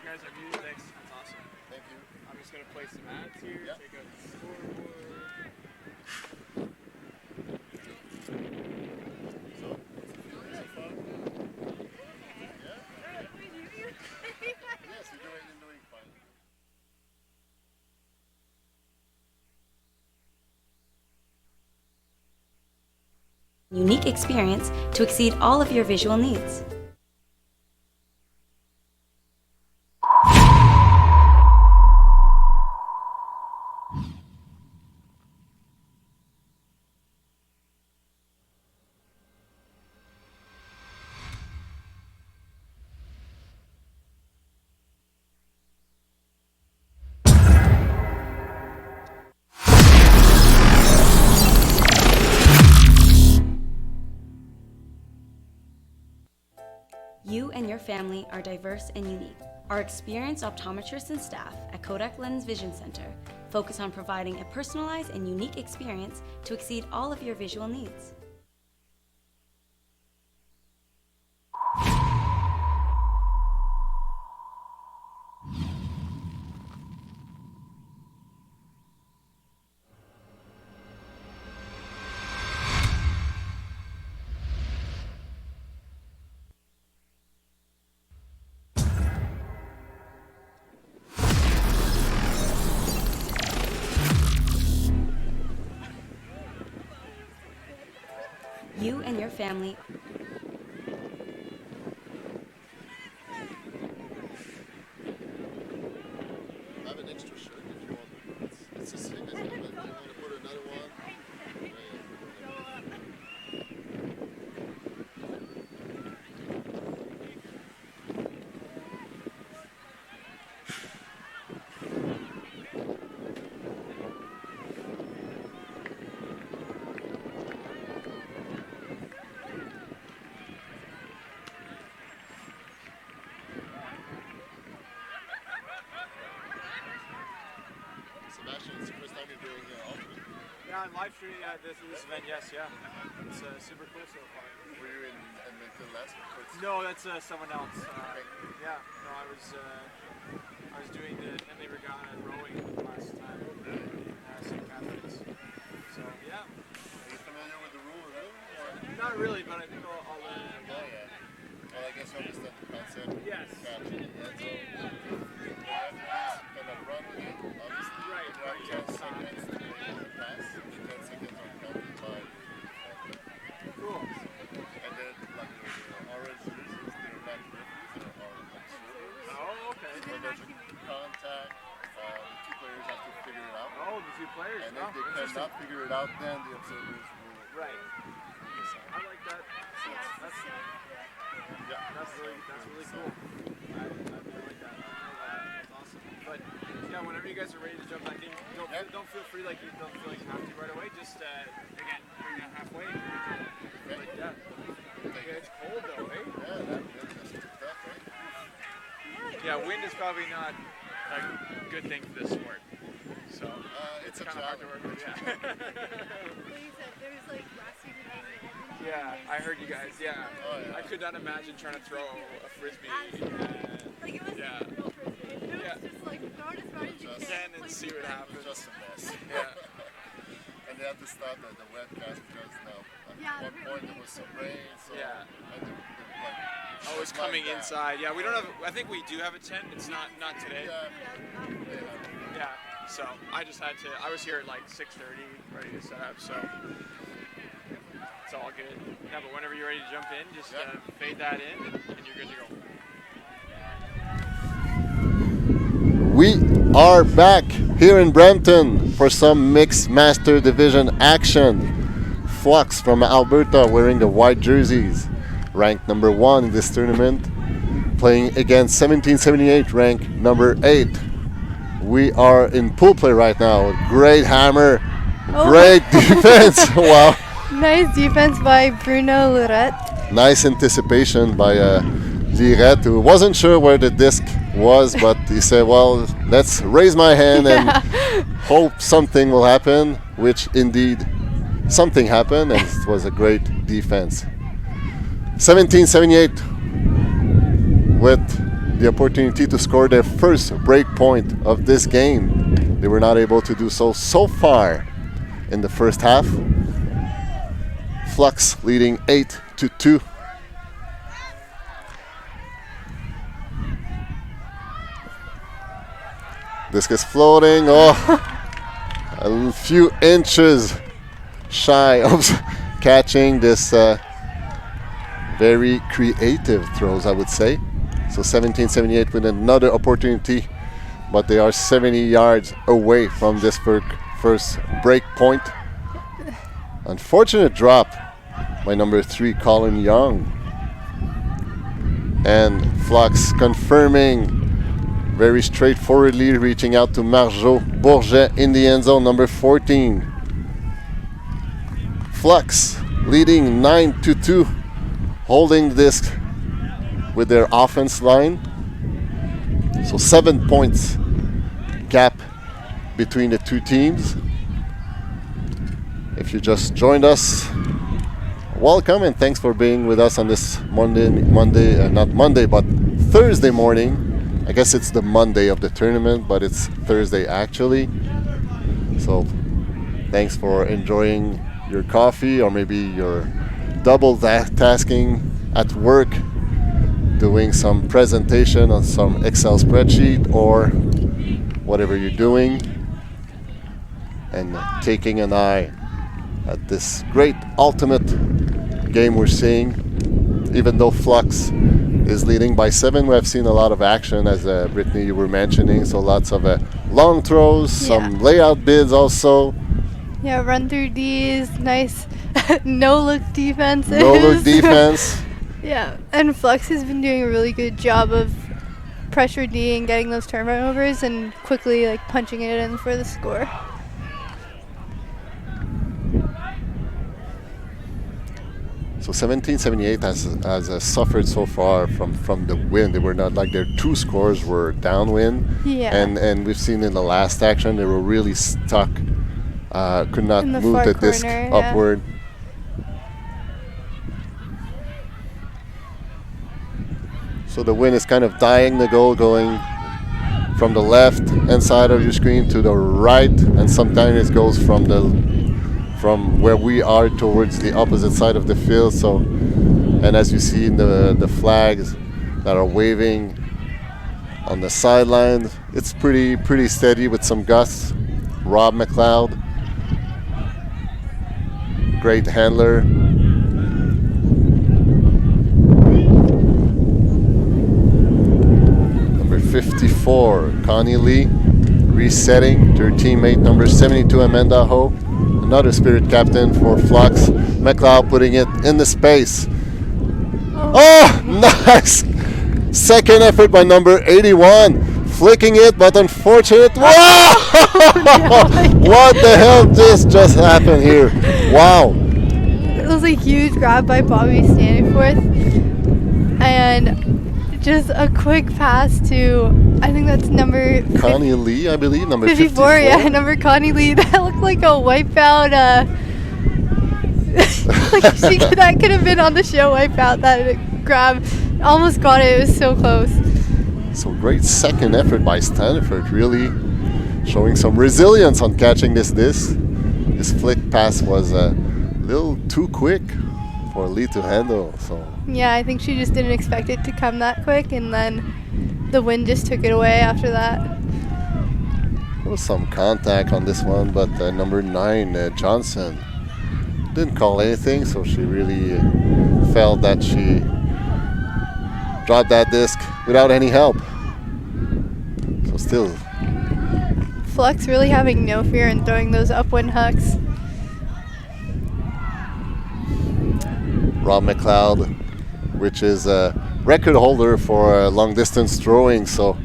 A: guys are muted. Thanks. That's awesome. Thank you. I'm just going to place some ads here. Take out the scoreboard.
D: Unique experience to exceed all of your visual needs. You and your family are diverse and unique. Our experienced optometrists and staff at Kodak Lens Vision Center focus on providing a personalized and unique experience to exceed all of your visual needs. You and your family.
C: I have an extra shirt if you want. It's the same, isn't it? But you want to put another one? Sebastian, it's the first time you're doing alternate.
A: Yeah, I'm live streaming this event. Yes, yeah. It's super cool so far.
C: Were you in Edmonton last week?
A: No, that's someone else. Yeah, no, I was doing the Henley Regatta and rowing last time in St. Catharines. So yeah.
C: Are you familiar with the rule, really? Or?
A: Not really, but I think I'll learn it.
C: Oh, yeah. Well, I guess you understand the concept.
A: Yes.
C: Catching it. And so, you kind of run with it, obviously.
A: Right,
C: You have 10
A: yes.
C: seconds to make the pass. The 10 seconds are counted by
A: Cool.
C: and then, like, the orange jerseys, they're not referees, they're observers.
A: Oh, okay.
C: When there's a contact, the two players have to figure it out.
A: Oh, the two players.
C: And
A: Oh,
C: if they cannot figure it out, then the observers will
A: Right.
C: decide.
A: I like that. That's really cool. I really like that. That's awesome. But yeah, whenever you guys are ready to jump back in, don't feel free like you don't feel like you have to right away. Just again, bring it halfway. But yeah. It's cold though, eh?
C: Yeah, that's tough, right?
A: Yeah, wind is probably not a good thing for this sport. So
C: It's a
A: kind of hard to
C: challenge.
A: work with. Yeah.
B: There's like last season.
A: Yeah, I heard you guys. Yeah.
C: Oh, yeah.
A: I could not imagine trying to throw a frisbee.
B: Like it was
A: Yeah.
B: real frisbee. It was
A: Yeah.
B: just like throw it as far as you can.
A: Stand and see what happens.
C: Just a mess.
A: Yeah.
C: And they have to stop the webcast because
B: Yeah,
C: at one point there was some rain, so
A: Yeah.
C: and like
A: Oh, it's coming inside. Yeah, we don't have. I think we do have a tent. It's not today.
C: Yeah.
A: Yeah. So I just had to. I was here at like 6:30, ready to set up. So it's all good. Yeah, but whenever you're ready to jump in, just fade that in, and you're good to go.
C: We are back here in Brampton for some mixed master division action. Flux from Alberta wearing the white jerseys, ranked number 1 in this tournament, playing against 1778, ranked number 8. We are in pool play right now. Great hammer, great defense. Wow.
B: Nice defense by Bruno Lorette.
C: Nice anticipation by Lirette, who wasn't sure where the disc was, but he said, well, let's raise my hand and hope something will happen, which indeed something happened, and it was a great defense. 1778 with the opportunity to score their first break point of this game. They were not able to do so far in the first half. Flux leading 8-2. Disc is floating. Oh, a few inches shy of catching this very creative throws, I would say. So 1778 with another opportunity, but they are 70 yards away from this first break point. Unfortunate drop by number 3, Colin Young. And Flux confirming very straightforwardly, reaching out to Marjot Bourget in the end zone, number 14. Flux leading 9-2, holding the disc with their offense line. So 7 points gap between the two teams. If you just joined us, welcome and thanks for being with us on this Thursday morning. I guess it's the Monday of the tournament, but it's Thursday actually. So thanks for enjoying your coffee, or maybe you're double tasking at work, doing some presentation on some Excel spreadsheet or whatever you're doing, and taking an eye at this great ultimate game we're seeing. Even though Flux is leading by 7, we have seen a lot of action, as Brittany, you were mentioning. So lots of long throws, some layout bids also.
B: Yeah, run through Ds, nice no-look defenses.
C: No-look defense.
B: Yeah, and Flux has been doing a really good job of pressure D and getting those turnovers and quickly like punching it in for the score.
C: So 1778 has suffered so far from the win. They were not like their 2 scores were downwind.
B: Yeah.
C: And we've seen in the last action they were really stuck. Could not move the disc upward. So the win is kind of dying the goal, going from the left hand side of your screen to the right, and sometimes it goes from where we are towards the opposite side of the field. So, and as you see in the flags that are waving on the sideline, it's pretty steady with some gusts. Rob McLeod, great handler. Number 54, Connie Lee, resetting to her teammate number 72, Amanda Ho. Another spirit captain for Flux. McLeod putting it in the space. Oh, nice! Second effort by number 81. Flicking it, but unfortunate. Whoa! What the hell just happened here? Wow.
B: It was a huge grab by Bobby Standingforth. And just a quick pass to, I think that's number
C: Connie Lee, I believe, number
B: 54. Yeah, number Connie Lee. That looked like a wipeout. That could have been on the show wipeout. That grab almost got it. It was so close.
C: So great second effort by Stanford, really showing some resilience on catching this. This flick pass was a little too quick for Lee to handle. So
B: yeah, I think she just didn't expect it to come that quick, and then the wind just took it away after that.
C: There was some contact on this one, but number 9, Johnson, didn't call anything, so she really felt that she dropped that disc without any help. So still,
B: Flux really having no fear in throwing those upwind hooks.
C: Rob McLeod, which is a record holder for long distance throwing, so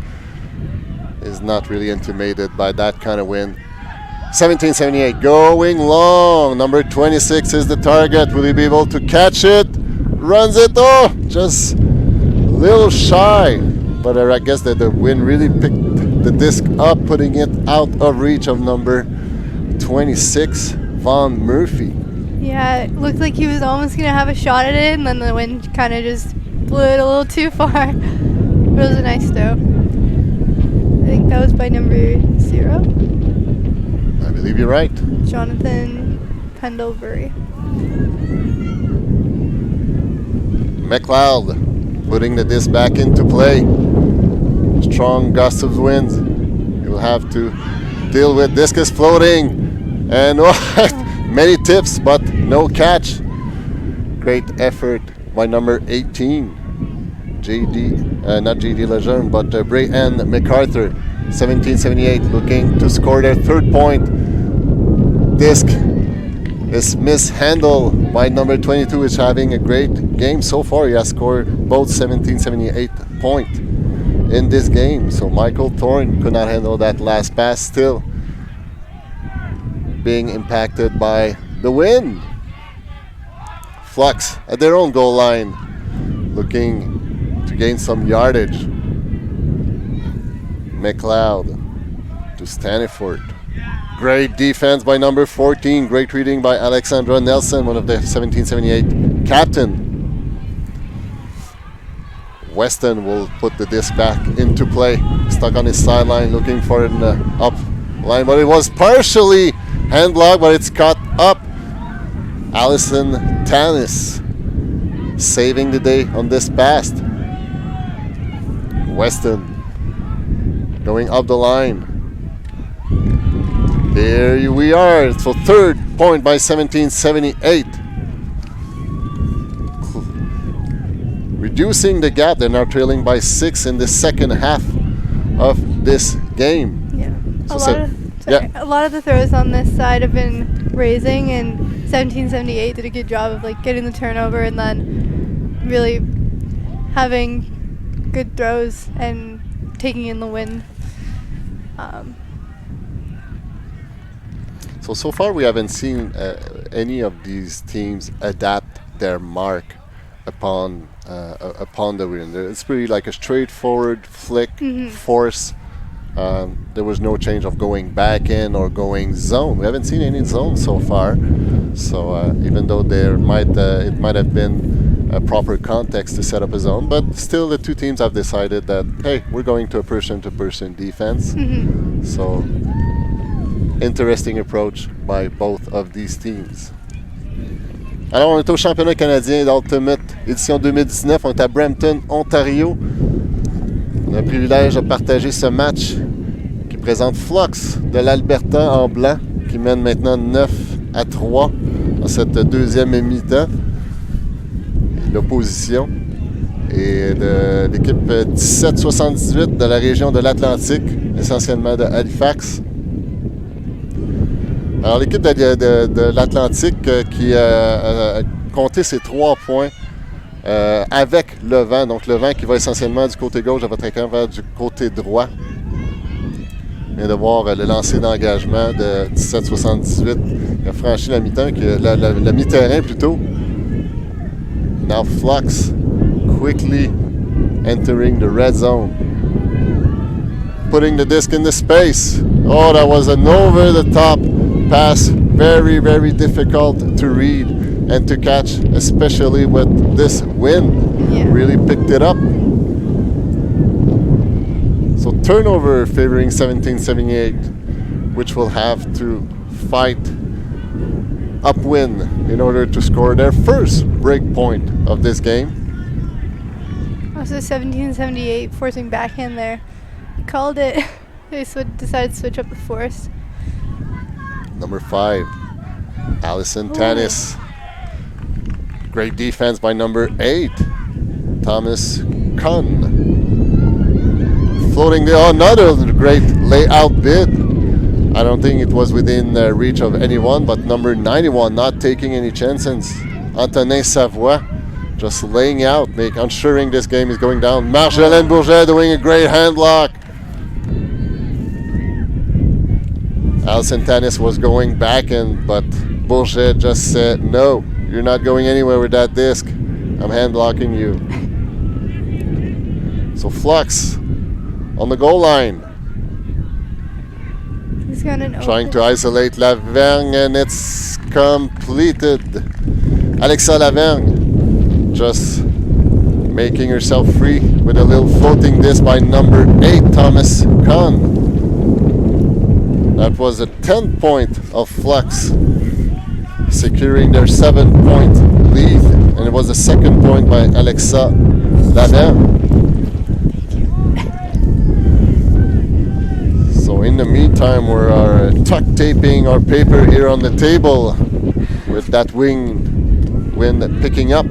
C: is not really intimidated by that kind of win. 1778 going long. Number 26 is the target. Will he be able to catch it? Runs it. Oh, just a little shy. But I guess that the wind really picked the disc up, putting it out of reach of number 26, Von Murphy.
B: Yeah, it looked like he was almost going to have a shot at it, and then the wind kind of just blew it a little too far. It was a nice throw. I think that was by number 0.
C: I believe you're right.
B: Jonathan Pendlebury.
C: McLeod putting the disc back into play. Strong gusts of wind. He will have to deal with. Disc is floating. And many tips, but no catch. Great effort by number 18. Not JD Lejeune, but Bray and MacArthur. 1778 looking to score their 3rd point. Disc is mishandled by number 22, is having a great game so far. He has scored both 1778 point in this game. So Michael Thorne could not handle that last pass, still being impacted by the wind. Flux at their own goal line, looking to gain some yardage. McLeod to Staniford. Great defense by number 14. Great reading by Alexandra Nelson, one of the 1778 captain. Weston will put the disc back into play. Stuck on his sideline looking for an up line, but it was partially hand blocked, but it's caught up. Allison Tanis saving the day on this pass. Weston going up the line. There we are. So third point by 1778. Reducing the gap. They're now trailing by 6 in the second half of this game.
B: Yeah. A lot of the throws on this side have been raising, and 1778 did a good job of like getting the turnover and then really having good throws and taking in the win.
C: So far we haven't seen any of these teams adapt their mark upon the win. It's pretty like a straightforward flick, force. There was no change of going back in or going zone. We haven't seen any zone so far. So even though it might have been a proper context to set up a zone, but still the two teams have decided that, hey, we're going to a person-to-person defense. So interesting approach by both of these teams. Alors, on est au championnat canadien d'Ultimate édition 2019. On est à Brampton, Ontario. On a le privilège de partager ce match qui présente Flux de l'Alberta en blanc, qui mène maintenant 9-3 dans cette deuxième mi-temps. L'opposition est de l'équipe 1778 de la région de l'Atlantique, essentiellement de Halifax. Alors l'équipe de l'Atlantique qui a compté ses 3 points avec le vent. Donc le vent qui va essentiellement du côté gauche de votre écran vers du côté droit. On vient de voir le lancer d'engagement de 1778 qui a franchi la mi-temps, le mi-terrain plutôt. Now Flux quickly entering the red zone. Putting the disc in the space. Oh, that was an over-the-top pass. Very, very difficult to read and to catch, especially with this wind.
B: Yeah.
C: Really picked it up. So turnover favoring 1778, which will have to fight upwind in order to score their first break point of this game.
B: Also 1778 forcing backhand there. Called it. They decided to switch up the force.
C: Number 5, Allison Tanis. Great defense by number 8, Thomas Kahn. Floating there, another great layout bid. I don't think it was within reach of anyone, but number 91 not taking any chances. Antonin Savoie just laying out, ensuring this game is going down. Marjolaine Bourget doing a great hand lock. Allison Tanis was going back in, but Bourget just said, no, you're not going anywhere with that disc. I'm hand blocking you. So Flux on the goal line.
B: He's gonna
C: Trying to isolate Lavergne, and it's completed. Alexa Lavergne just making herself free with a little floating disc by number 8, Thomas Kahn. That was a 10 point of Flux, securing their 7-point lead, and it was a second point by Alexa Lavergne. So in the meantime, we're tuck taping our paper here on the table with that wind picking up.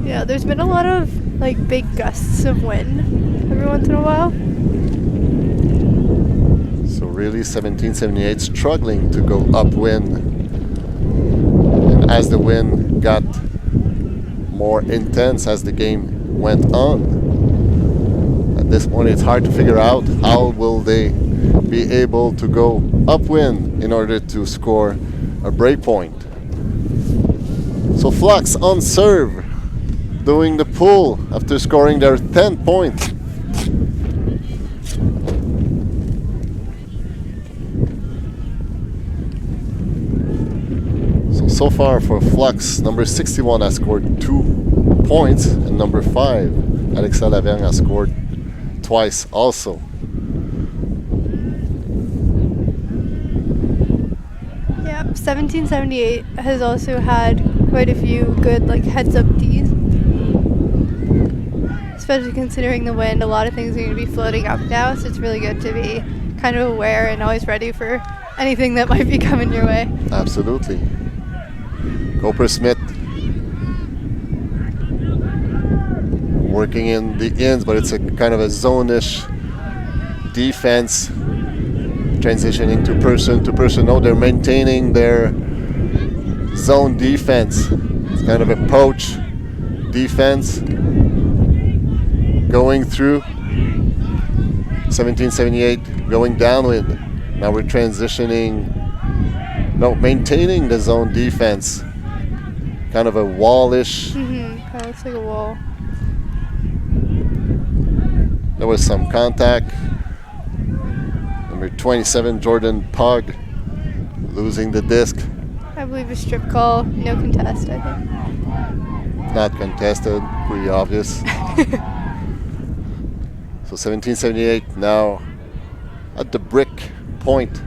B: Yeah, there's been a lot of like big gusts of wind every once in a while.
C: So really 1778 struggling to go upwind. And as the wind got more intense as the game went on, at this point it's hard to figure out how will they be able to go upwind in order to score a break point. So Flux on serve. doing the pull after scoring their 10th point. So far for Flux, number 61 has scored 2 points, and number 5, Alexa Lavergne, has scored twice also.
B: Yep, 1778 has also had quite a few good heads-up Ds. Especially considering the wind, a lot of things are going to be floating up now, so it's really good to be kind of aware and always ready for anything that might be coming your way.
C: Absolutely. Cooper Smith working in the ends, but it's a kind of a zone-ish defense, transitioning to person. No, they're maintaining their zone defense. It's kind of a poach defense going through. 1778 going downwind. Now we're transitioning, no, maintaining the zone defense. Kind of a wallish.
B: Kind of looks like a wall.
C: There was some contact. Number 27, Jordan Pug, losing the disc.
B: I believe a strip call, no contest, I think.
C: Not contested, pretty obvious. So 1778 now at the brick point.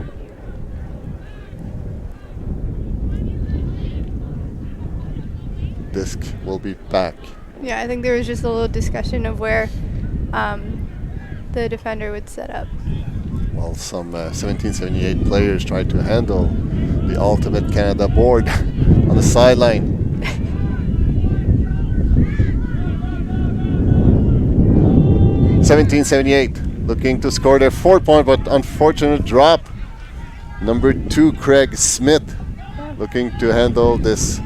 C: Disc will be back.
B: Yeah, I think there was just a little discussion of where the defender would set up.
C: Well, some 1778 players tried to handle the Ultimate Canada board on the sideline. 1778 looking to score their 4th point, but unfortunate drop. Number 2, Craig Smith, looking to handle this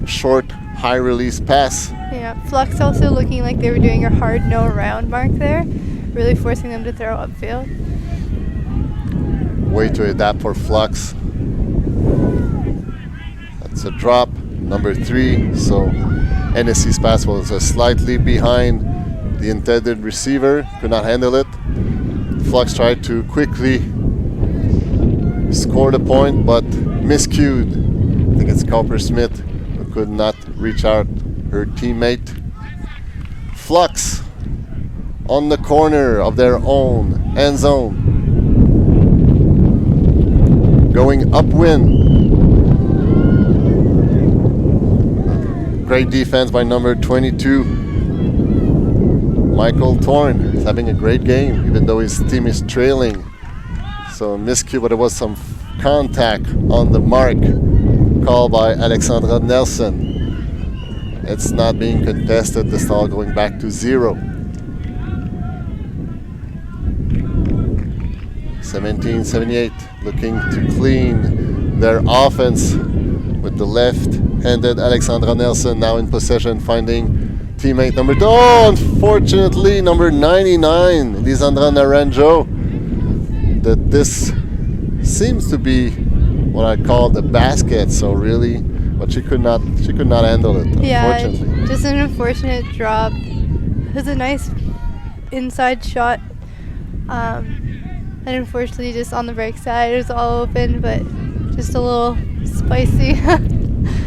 C: short, high release pass.
B: Yeah, Flux also looking like they were doing a hard no around mark there, really forcing them to throw upfield.
C: Way to adapt for Flux. That's a drop, number 3. So NSC's pass was slightly behind the intended receiver, could not handle it. Flux tried to quickly score the point, but miscued. I think it's Cooper Smith who could not reach out her teammate. Flux on the corner of their own end zone, going upwind. Great defense by number 22. Michael Thorne is having a great game, even though his team is trailing. So miscue, but there was some contact on the mark called by Alexandra Nelson. It's not being contested, the stall going back to 0. 1778 looking to clean their offense with the left-handed Alexandra Nelson now in possession, finding teammate number 2. Oh, unfortunately, number 99, Lisandra Naranjo. That this seems to be what I call the basket. So really, but she could not handle it.
B: Yeah,
C: unfortunately.
B: just an unfortunate drop. It was a nice inside shot, and unfortunately, just on the break side, it was all open, but just a little spicy.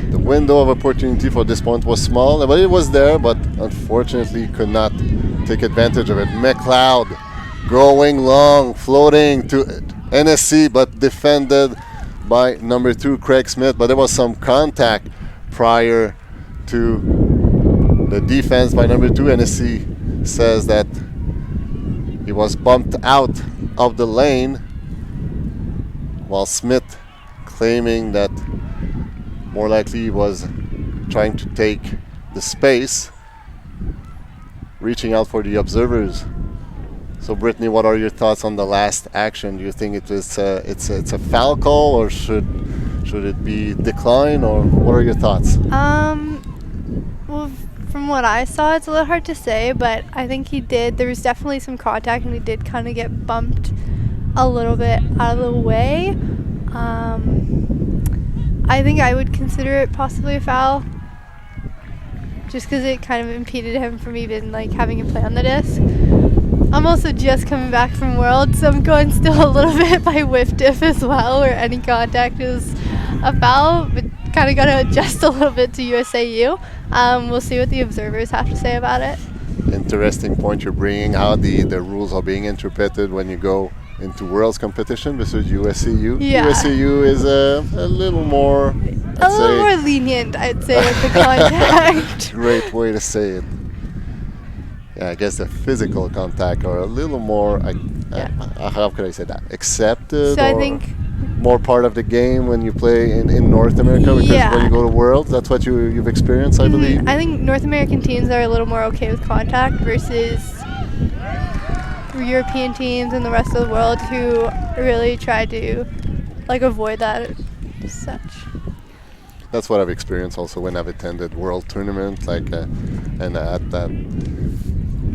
C: The window of opportunity for this point was small, but it was there, but unfortunately could not take advantage of it. McLeod going long, floating to NSC, but defended by number 2, Craig Smith. But there was some contact prior to the defense by number 2. NSC says that he was bumped out of the lane, while Smith claiming that more likely he was trying to take the space, reaching out for the observers. So Brittany, what are your thoughts on the last action? Do you think it's a foul call, or should it be decline, or what are your thoughts?
B: Well, from what I saw, it's a little hard to say, but I think there was definitely some contact, and he did kind of get bumped a little bit out of the way. I think I would consider it possibly a foul, just because it kind of impeded him from even like having to play on the disc. I'm also just coming back from Worlds, so I'm going still a little bit by whiff diff as well, where any contact is a foul, but kind of got to adjust a little bit to USAU. We'll see what the observers have to say about it.
C: Interesting point you're bringing, how the rules are being interpreted when you go into Worlds competition versus USAU.
B: Yeah.
C: USAU is a little more,
B: A little more lenient, I'd say, with the contact.
C: Great way to say it. Yeah, I guess the physical contact are a little more, how could I say that, accepted,
B: So I
C: or
B: think
C: more part of the game when you play in North America, because
B: Yeah.
C: when you go to Worlds, that's what you've experienced, I believe.
B: I think North American teams are a little more okay with contact versus European teams and the rest of the world who really try to like avoid that as such.
C: That's what I've experienced also when I've attended World Tournament, and at that,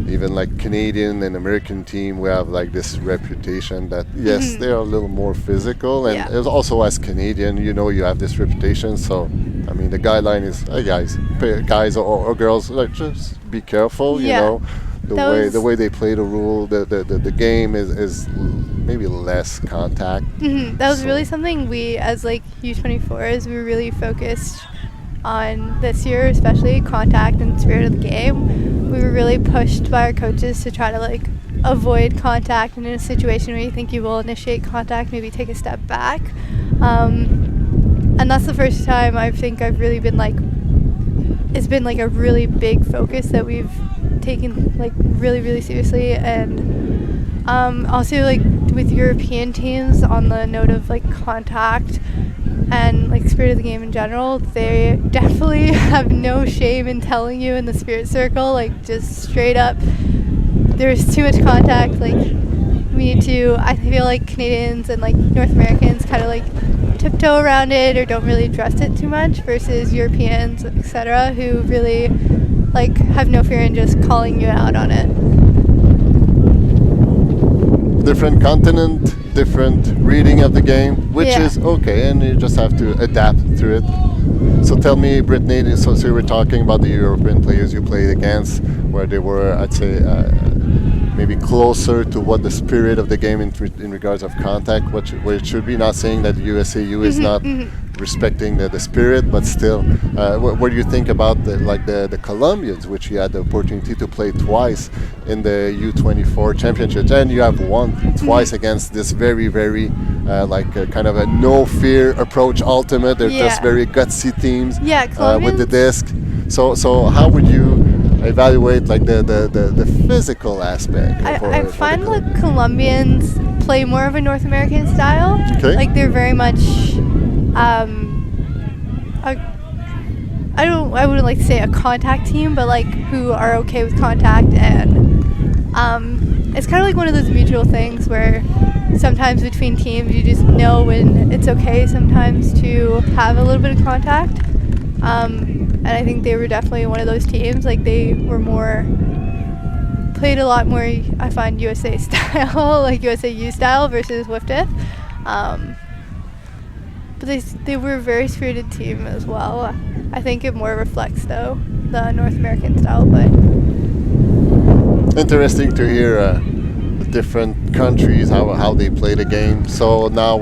C: even like Canadian and American team, we have like this reputation that yes, they are a little more physical, and
B: Yeah.
C: it's also as Canadian, you have this reputation. So I mean, the guideline is, hey guys or girls, like just be careful.
B: Yeah.
C: The way they play the rule, the game is maybe less contact.
B: That was
C: So-
B: really something we, as like U24s, we were really focused on this year, especially contact and spirit of the game. We were really pushed by our coaches to try to like avoid contact, and in a situation where you think you will initiate contact, maybe take a step back. And that's the first time I think I've really been like, it's been like a really big focus that we've taken like really, really seriously. And also like with European teams, on the note of like contact and like spirit of the game in general, they definitely have no shame in telling you in the spirit circle, like just straight up, there's too much contact, like we need to, I feel like Canadians and like North Americans kind of like tiptoe around it or don't really address it too much, versus Europeans, etc., who really like have no fear in just calling you out on it.
C: Different continent, different reading of the game, which
B: Yeah.
C: is okay, and you just have to adapt to it. So tell me, Brittany, so you were talking about the European players you played against, where they were, I'd say, maybe closer to what the spirit of the game in regards of contact, where it should be. Not saying that USAU is not respecting the spirit, but still, what do you think about the Colombians, which you had the opportunity to play twice in the U24 championships, and you have won twice against this very, very kind of a no fear approach ultimate. They're just
B: Yeah.
C: very gutsy teams
B: Yeah,
C: with the
B: Colombians.
C: disc. So how would you evaluate like the physical aspect?
B: I find the Colombians play more of a North American style.
C: Okay.
B: Like they're very much I wouldn't like to say a contact team, but like who are okay with contact, and it's kind of like one of those mutual things where sometimes between teams you just know when it's okay sometimes to have a little bit of contact. And I think they were definitely one of those teams. Like they were played a lot more, I find, USA style, like USAU style versus whiff diff. But they were a very spirited team as well. I think it more reflects, though, the North American style play.
C: Interesting to hear the different countries, how they play the game. So now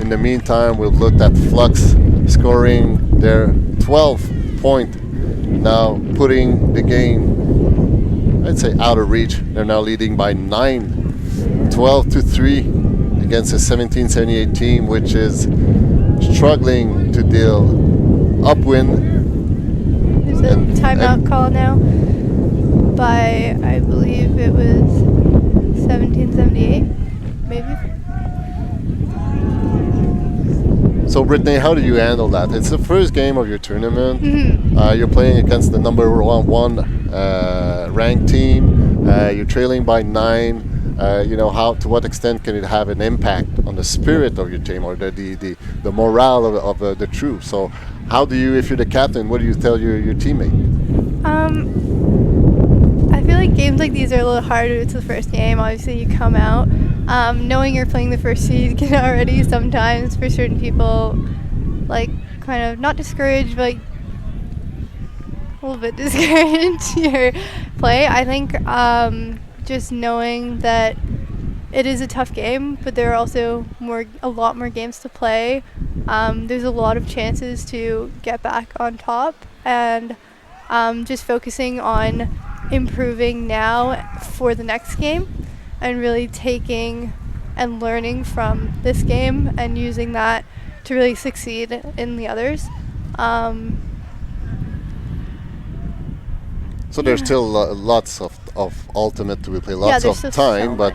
C: in the meantime, we've looked at Flux scoring their 12th point, now putting the game, I'd say, out of reach. They're now leading by 9, 12-3 against a 1778 team, which is struggling to deal upwind.
B: There's a timeout call now by, I believe it was 1778, maybe.
C: So Brittany, how do you handle that? It's the first game of your tournament. You're playing against the number one ranked team. You're trailing by 9. To what extent can it have an impact on the spirit of your team or the morale of the troops? So how do you, if you're the captain, what do you tell your teammate?
B: I feel like games like these are a little harder. It's the first game. Obviously, you come out knowing you're playing the first seed can already sometimes, for certain people, like kind of not discouraged, but a little bit discouraged your play. I think just knowing that it is a tough game, but there are also a lot more games to play. There's a lot of chances to get back on top, and just focusing on improving now for the next game and really taking and learning from this game and using that to really succeed in the others.
C: So there's still lots of Ultimate to play, lots of time, but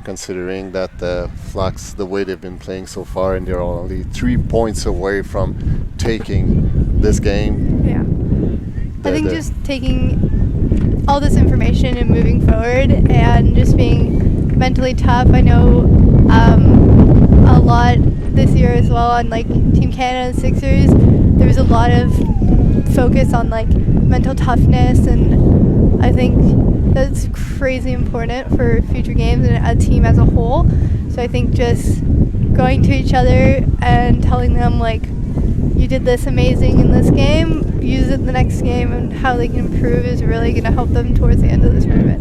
C: considering that Flux, the way they've been playing so far, and they're only 3 points away from taking this game.
B: Yeah. I think just taking all this information and moving forward and just being mentally tough. I know a lot this year as well on Team Canada and Sixers. There was a lot of focus on mental toughness, and I think that's crazy important for future games and a team as a whole. So I think just going to each other and telling them you did this amazing in this game, use it in the next game, and how they can improve is really going to help them towards the end of this tournament.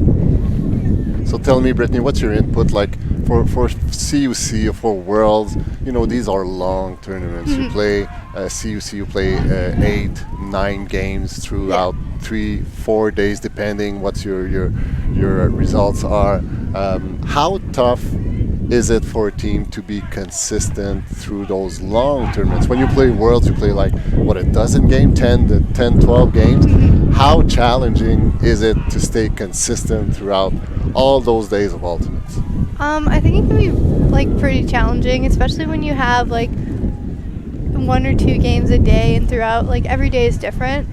C: So tell me, Brittany, what's your input for CUC, for Worlds? These are long tournaments. You play CUC, you play 8-9 games throughout 3-4 days, depending what your results are. How tough is it for a team to be consistent through those long tournaments? When you play Worlds, you play a dozen games, 10, 12 games. How challenging is it to stay consistent throughout all those days of Ultimates?
B: I think it can be pretty challenging, especially when you have 1 or 2 games a day, and throughout every day is different.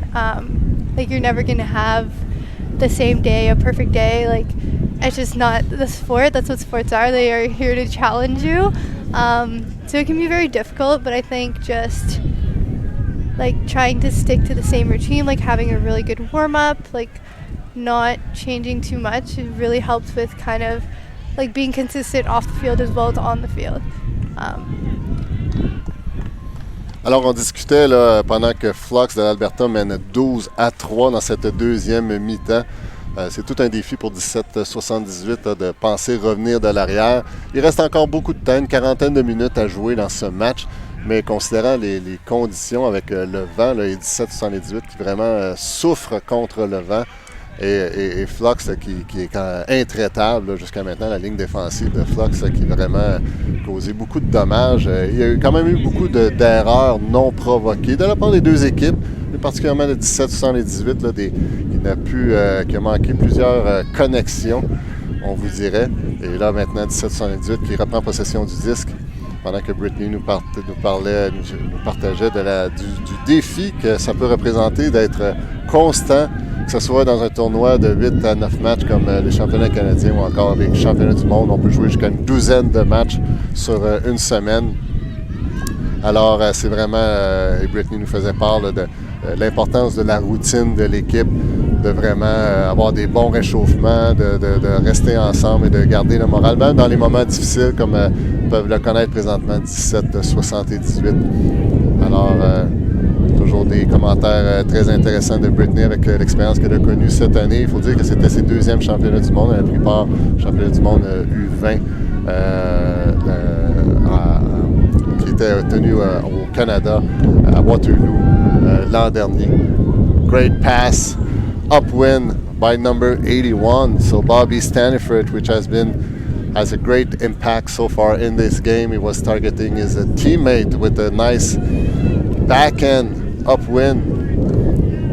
B: You're never gonna have the same day, a perfect day. It's just not the sport. That's what sports are. They are here to challenge you. So it can be very difficult, but I think just trying to stick to the same routine, having a really good warm-up, not changing too much, it really helps with kind of being consistent off the field as well as on the field.
C: Alors, on discutait pendant que Flux de l'Alberta mène 12-3 dans cette deuxième mi-temps. C'est tout un défi pour 17-78 de penser revenir de l'arrière. Il reste encore beaucoup de temps, une quarantaine de minutes à jouer dans ce match, mais considérant les conditions avec le vent, et 17-78 qui vraiment souffre contre le vent, et Flux qui est intraitable jusqu'à maintenant, la ligne défensive de Flux qui a vraiment causé beaucoup de dommages. Il y a quand même eu beaucoup d'erreurs non provoquées de la part des deux équipes, mais particulièrement le 17-78 qui a manqué plusieurs connexions, on vous dirait. Et là maintenant 17-78 qui reprend possession du disque pendant que Brittany nous partageait du défi que ça peut représenter d'être constant, que ce soit dans un tournoi de 8 à 9 matchs comme les championnats canadiens ou encore les championnats du monde. On peut jouer jusqu'à une douzaine de matchs sur une semaine. Alors, c'est vraiment, et Brittany nous faisait part de l'importance de la routine de l'équipe, de vraiment avoir des bons réchauffements, de rester ensemble et de garder le moral, même dans les moments difficiles comme peuvent le connaître présentement 17-78. Alors, toujours des commentaires très intéressants de Brittany avec l'expérience qu'elle a connue cette année. Il faut dire que c'était ses deuxièmes championnats du monde. Elle a pris part au championnat du monde U20 qui était tenu au Canada, à Waterloo l'an dernier. Great pass, upwind by number 81. So Bobby Staniford, which has a great impact so far in this game. He was targeting his teammate with a nice backhand upwind.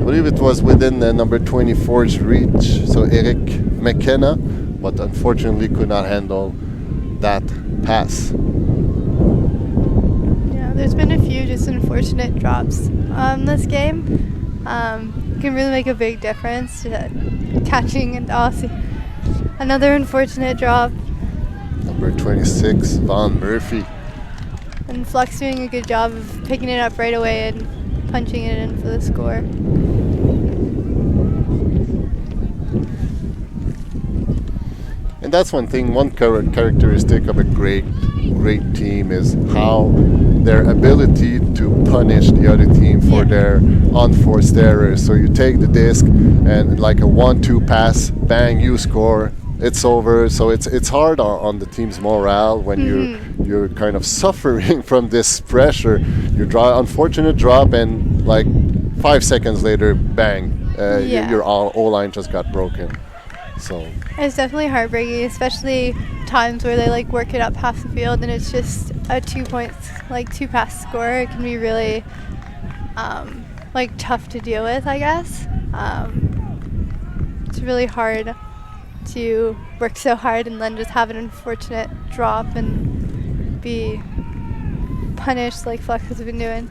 C: I believe it was within number 24's reach. So Eric McKenna, but unfortunately could not handle that pass.
B: Yeah, there's been a few just unfortunate drops this game. Can really make a big difference. Catching and another unfortunate drop.
C: Number 26, Von Murphy.
B: And Flux doing a good job of picking it up right away and punching it in for the score.
C: And that's one thing, one characteristic of a great great team is how their ability to punish the other team for their unforced errors. So you take the disc and like a 1-2 pass, bang, you score. It's over. So it's hard on the team's morale when you're kind of suffering from this pressure. You draw unfortunate drop and like 5 seconds later, bang, your O-line just got broken. So
B: it's definitely heartbreaking, especially times where they like work it up half the field and it's just a 2 points, like 2 pass score. It can be really like tough to deal with, I guess. It's really hard to work so hard and then just have an unfortunate drop and be punished like Flux has been doing.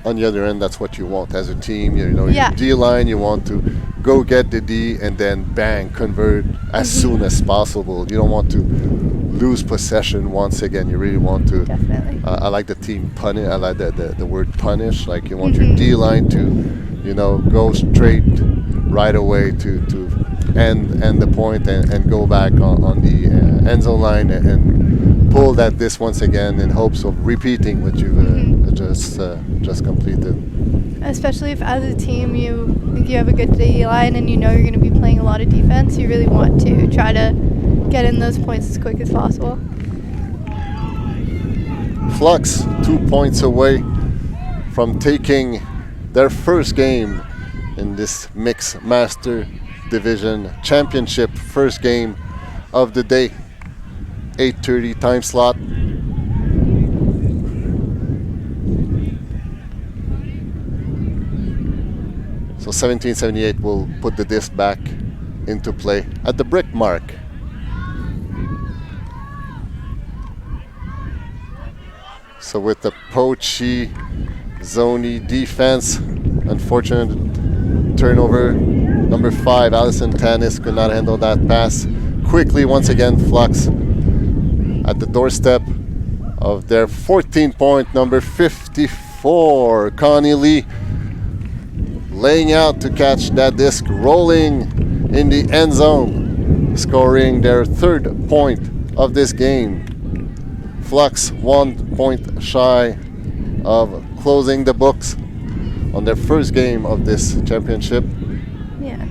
C: On the other end, that's what you want as a team. You know, your D-line, you want to go get the D and then bang, convert as soon as possible. You don't want to lose possession once again. You really want to.
B: Definitely.
C: I like the team punish. I like the word punish. Like you want your D-line to, you know, go straight right away to end the point and go back on the end zone line and pull that disc once again in hopes of repeating what you just completed.
B: Especially if as a team you think you have a good D-line and you know you're going to be playing a lot of defense, you really want to try to get in those points as quick as possible.
C: Flux 2 points away from taking their first game in this Mixed Master Division Championship, first game of the day, 8:30 time slot. So 1778 will put the disc back into play at the brick mark. So with the poachy, zony defense, unfortunate turnover. Number 5, Allison Tanis could not handle that pass. Quickly, once again, Flux at the doorstep of their 14-point number 54, Connie Lee, laying out to catch that disc, rolling in the end zone, scoring their 3rd point of this game. Flux 1 point shy of closing the books on their first game of this championship.
B: Yeah,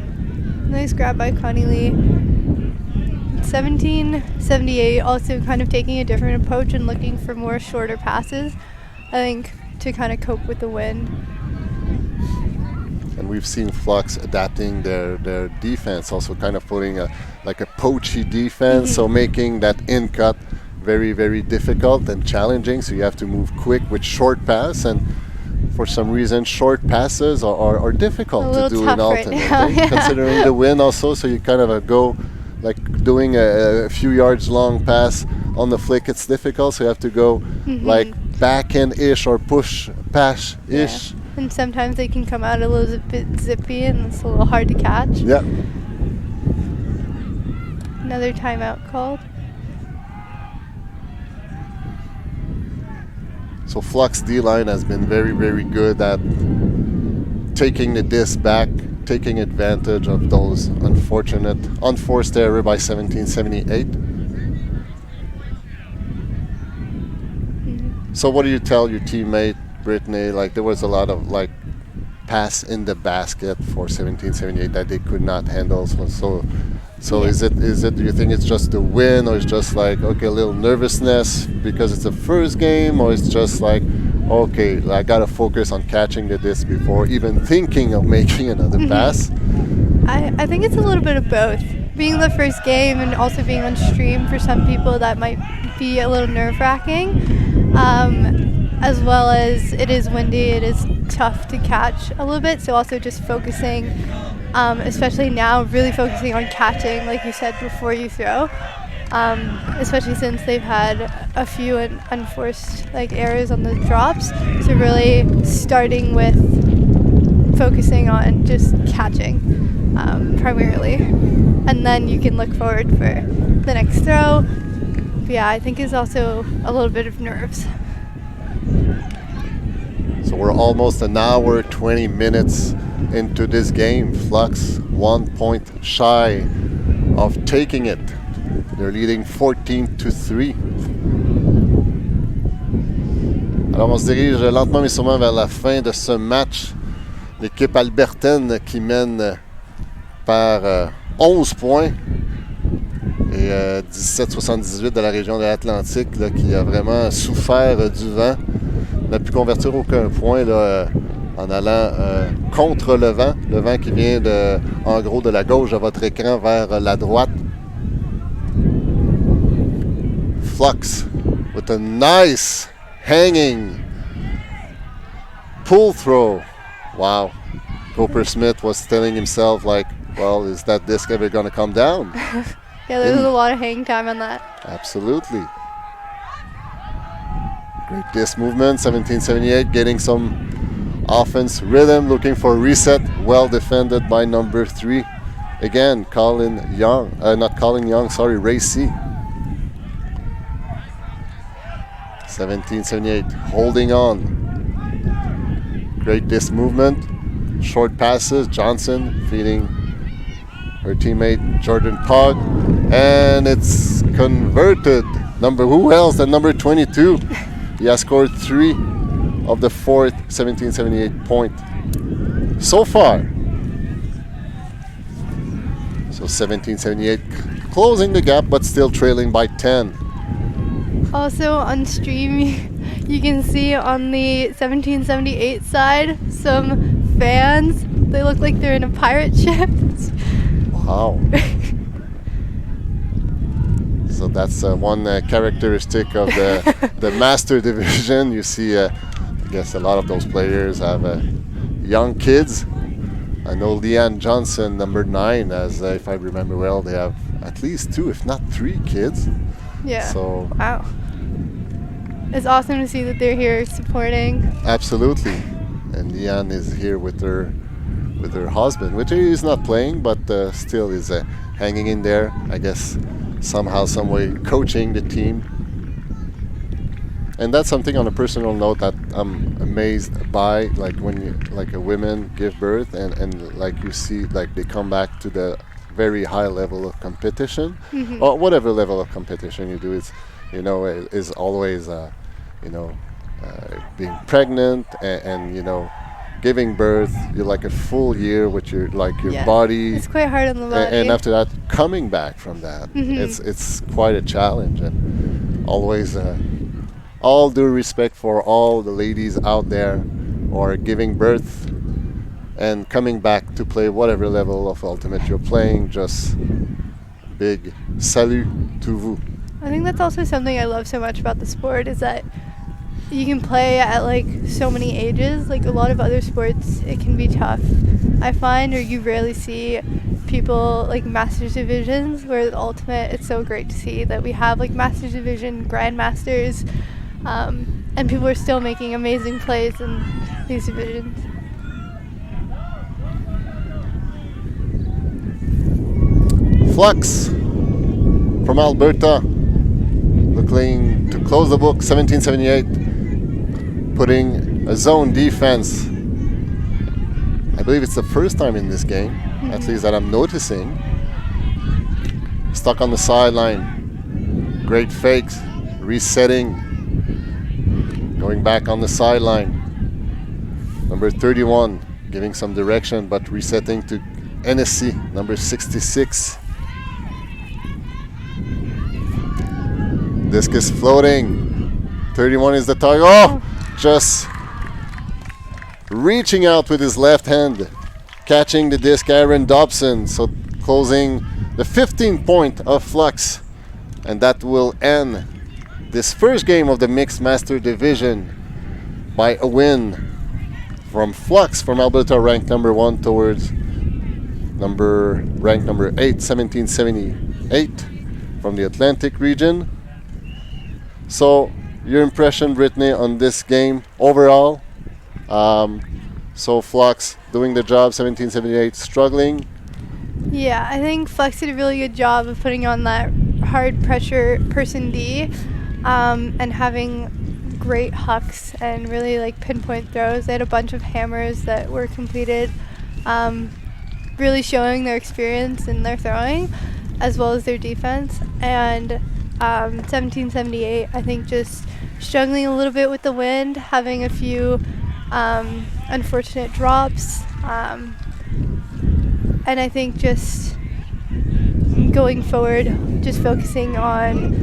B: nice grab by Connie Lee. 1778 also kind of taking a different approach and looking for more shorter passes, I think, to kind of cope with the wind.
C: And we've seen Flux adapting their defense, also kind of putting a poachy defense, so making that in cut very, very difficult and challenging. So you have to move quick with short pass, and for some reason short passes are difficult to do in Alton, right? Considering the wind also. So you kind of go like doing a few yards long pass on the flick, it's difficult. So you have to go like backhand-ish or push pass-ish.
B: Yeah. And sometimes they can come out a little bit zippy and it's a little hard to catch.
C: Yeah.
B: Another timeout called.
C: So Flux D-line has been very, very good at taking the disc back, taking advantage of those unfortunate unforced error by 1778. So what do you tell your teammate, Brittany? Like there was a lot of like pass in the basket for 1778 that they could not handle. So is it do you think it's just the win, or it's just like okay, a little nervousness because it's the first game, or it's just like okay, I gotta focus on catching the disc before even thinking of making another pass?
B: I think it's a little bit of both. Being the first game and also being on stream, for some people that might be a little nerve-wracking, as well as it is windy, it is tough to catch a little bit, so also just focusing, especially now, really focusing on catching, like you said, before you throw, especially since they've had a few unforced errors on the drops, so really starting with focusing on just catching primarily, and then you can look forward for the next throw. But yeah, I think it's also a little bit of nerves.
C: So we're almost an hour, 20 minutes into this game. Flux 1 point shy of taking it. They're leading 14-3. Alors on se dirige lentement mais sûrement vers la fin de ce match. L'équipe albertaine qui mène par 11 points et 17-78 de la région de l'Atlantique qui a vraiment souffert du vent. N'a pu convertir aucun point là, en allant contre le vent qui vient en gros de la gauche de votre écran vers la droite. Flux with a nice hanging pull throw. Wow. Cooper Smith was telling himself like, well, is that disc ever going to come down?
B: Yeah, there's a lot of hang time on that.
C: Absolutely. Great disc movement, 1778, getting some offense rhythm, looking for a reset. Well defended by number 3. Again, Ray C. 1778, holding on. Great disc movement, short passes. Johnson feeding her teammate Jordan Pog, and it's converted. Who else than number 22? He has scored 3 of the 4th 1778 point so far. So 1778 closing the gap, but still trailing by 10.
B: Also on stream, you can see on the 1778 side some fans. They look like they're in a pirate ship.
C: Wow. So that's one characteristic of the Master Division. You see, I guess a lot of those players have young kids. I know Leanne Johnson, number 9, as if I remember well, they have at least 2, if not 3 kids.
B: Yeah.
C: So
B: wow. It's awesome to see that they're here supporting.
C: Absolutely. And Leanne is here with her husband, which is not playing, but still is hanging in there, I guess, somehow, some way, coaching the team. And that's something on a personal note that I'm amazed by, like when a women give birth and like you see, like they come back to the very high level of competition, or whatever level of competition you do, is always, being pregnant and giving birth. You're like a full year with your body.
B: It's quite hard on the body.
C: And after that, coming back from that, it's quite a challenge. And always, all due respect for all the ladies out there who are giving birth and coming back to play whatever level of Ultimate you're playing. Just big salut to vous.
B: I think that's also something I love so much about the sport, is that you can play at like so many ages. Like a lot of other sports, it can be tough, I find, or you rarely see people like Masters Divisions, where the Ultimate, it's so great to see that we have like Masters Division, Grandmasters, and people are still making amazing plays in these divisions.
C: Flux from Alberta, looking to close the book. 1778, putting a zone defense. I believe it's the first time in this game, at least that I'm noticing. Stuck on the sideline. Great fakes, resetting, going back on the sideline. Number 31 giving some direction, but resetting to NSC, number 66. Disc is floating. 31 is the target. Oh! Just reaching out with his left hand, catching the disc, Aaron Dobson. So closing the 15 point of Flux. And that will end this first game of the Mixed Master Division by a win from Flux from Alberta, ranked number 1, towards ranked number 8, 1778 from the Atlantic region. So your impression, Brittany, on this game overall? So Flux doing the job, 1778 struggling.
B: Yeah, I think Flux did a really good job of putting on that hard pressure person D, and having great hucks and really like pinpoint throws. They had a bunch of hammers that were completed, really showing their experience in their throwing as well as their defense. And 1778, I think, just struggling a little bit with the wind, having a few unfortunate drops. And I think just going forward, just focusing on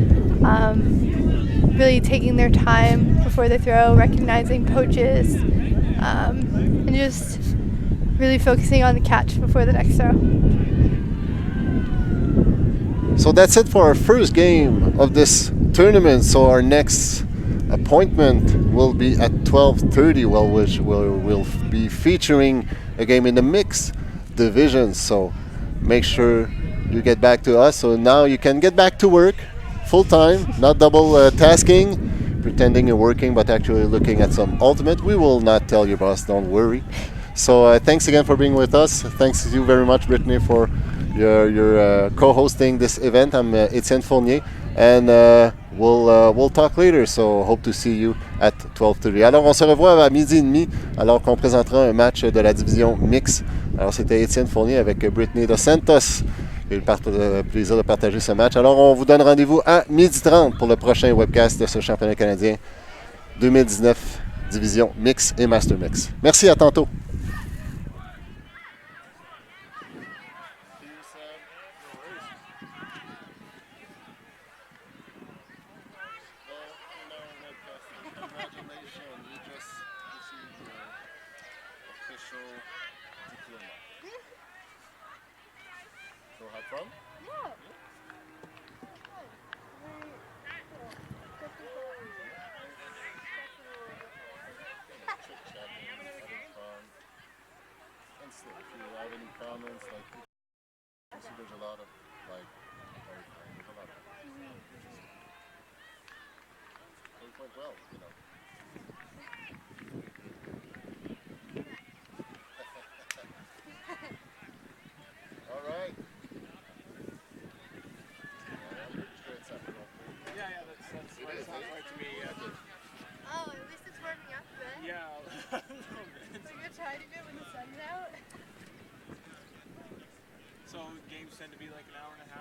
B: really taking their time before the throw, recognizing coaches, and just really focusing on the catch before the next throw.
C: So that's it for our first game of this tournament. So our next appointment will be at 12:30, which will be featuring a game in the mixed division. So make sure you get back to us. So now you can get back to work full time, not double tasking, pretending you're working but actually looking at some ultimate. We will not tell your boss, don't worry. So thanks again for being with us. Thanks to you very much, Brittany, for your co-hosting this event. I'm Étienne Fournier, and we'll talk later. So hope to see you at 12:30. Alors on se revoit à 12h30, alors qu'on présentera un match de la division mixte. Alors c'était Étienne Fournier avec Brittany Dos Santos. J'ai eu le plaisir de partager ce match. Alors on vous donne rendez-vous à 12h30 pour le prochain webcast de ce championnat canadien 2019, division mix et master mix. Merci, à tantôt.
A: So games tend to be like an hour and a half.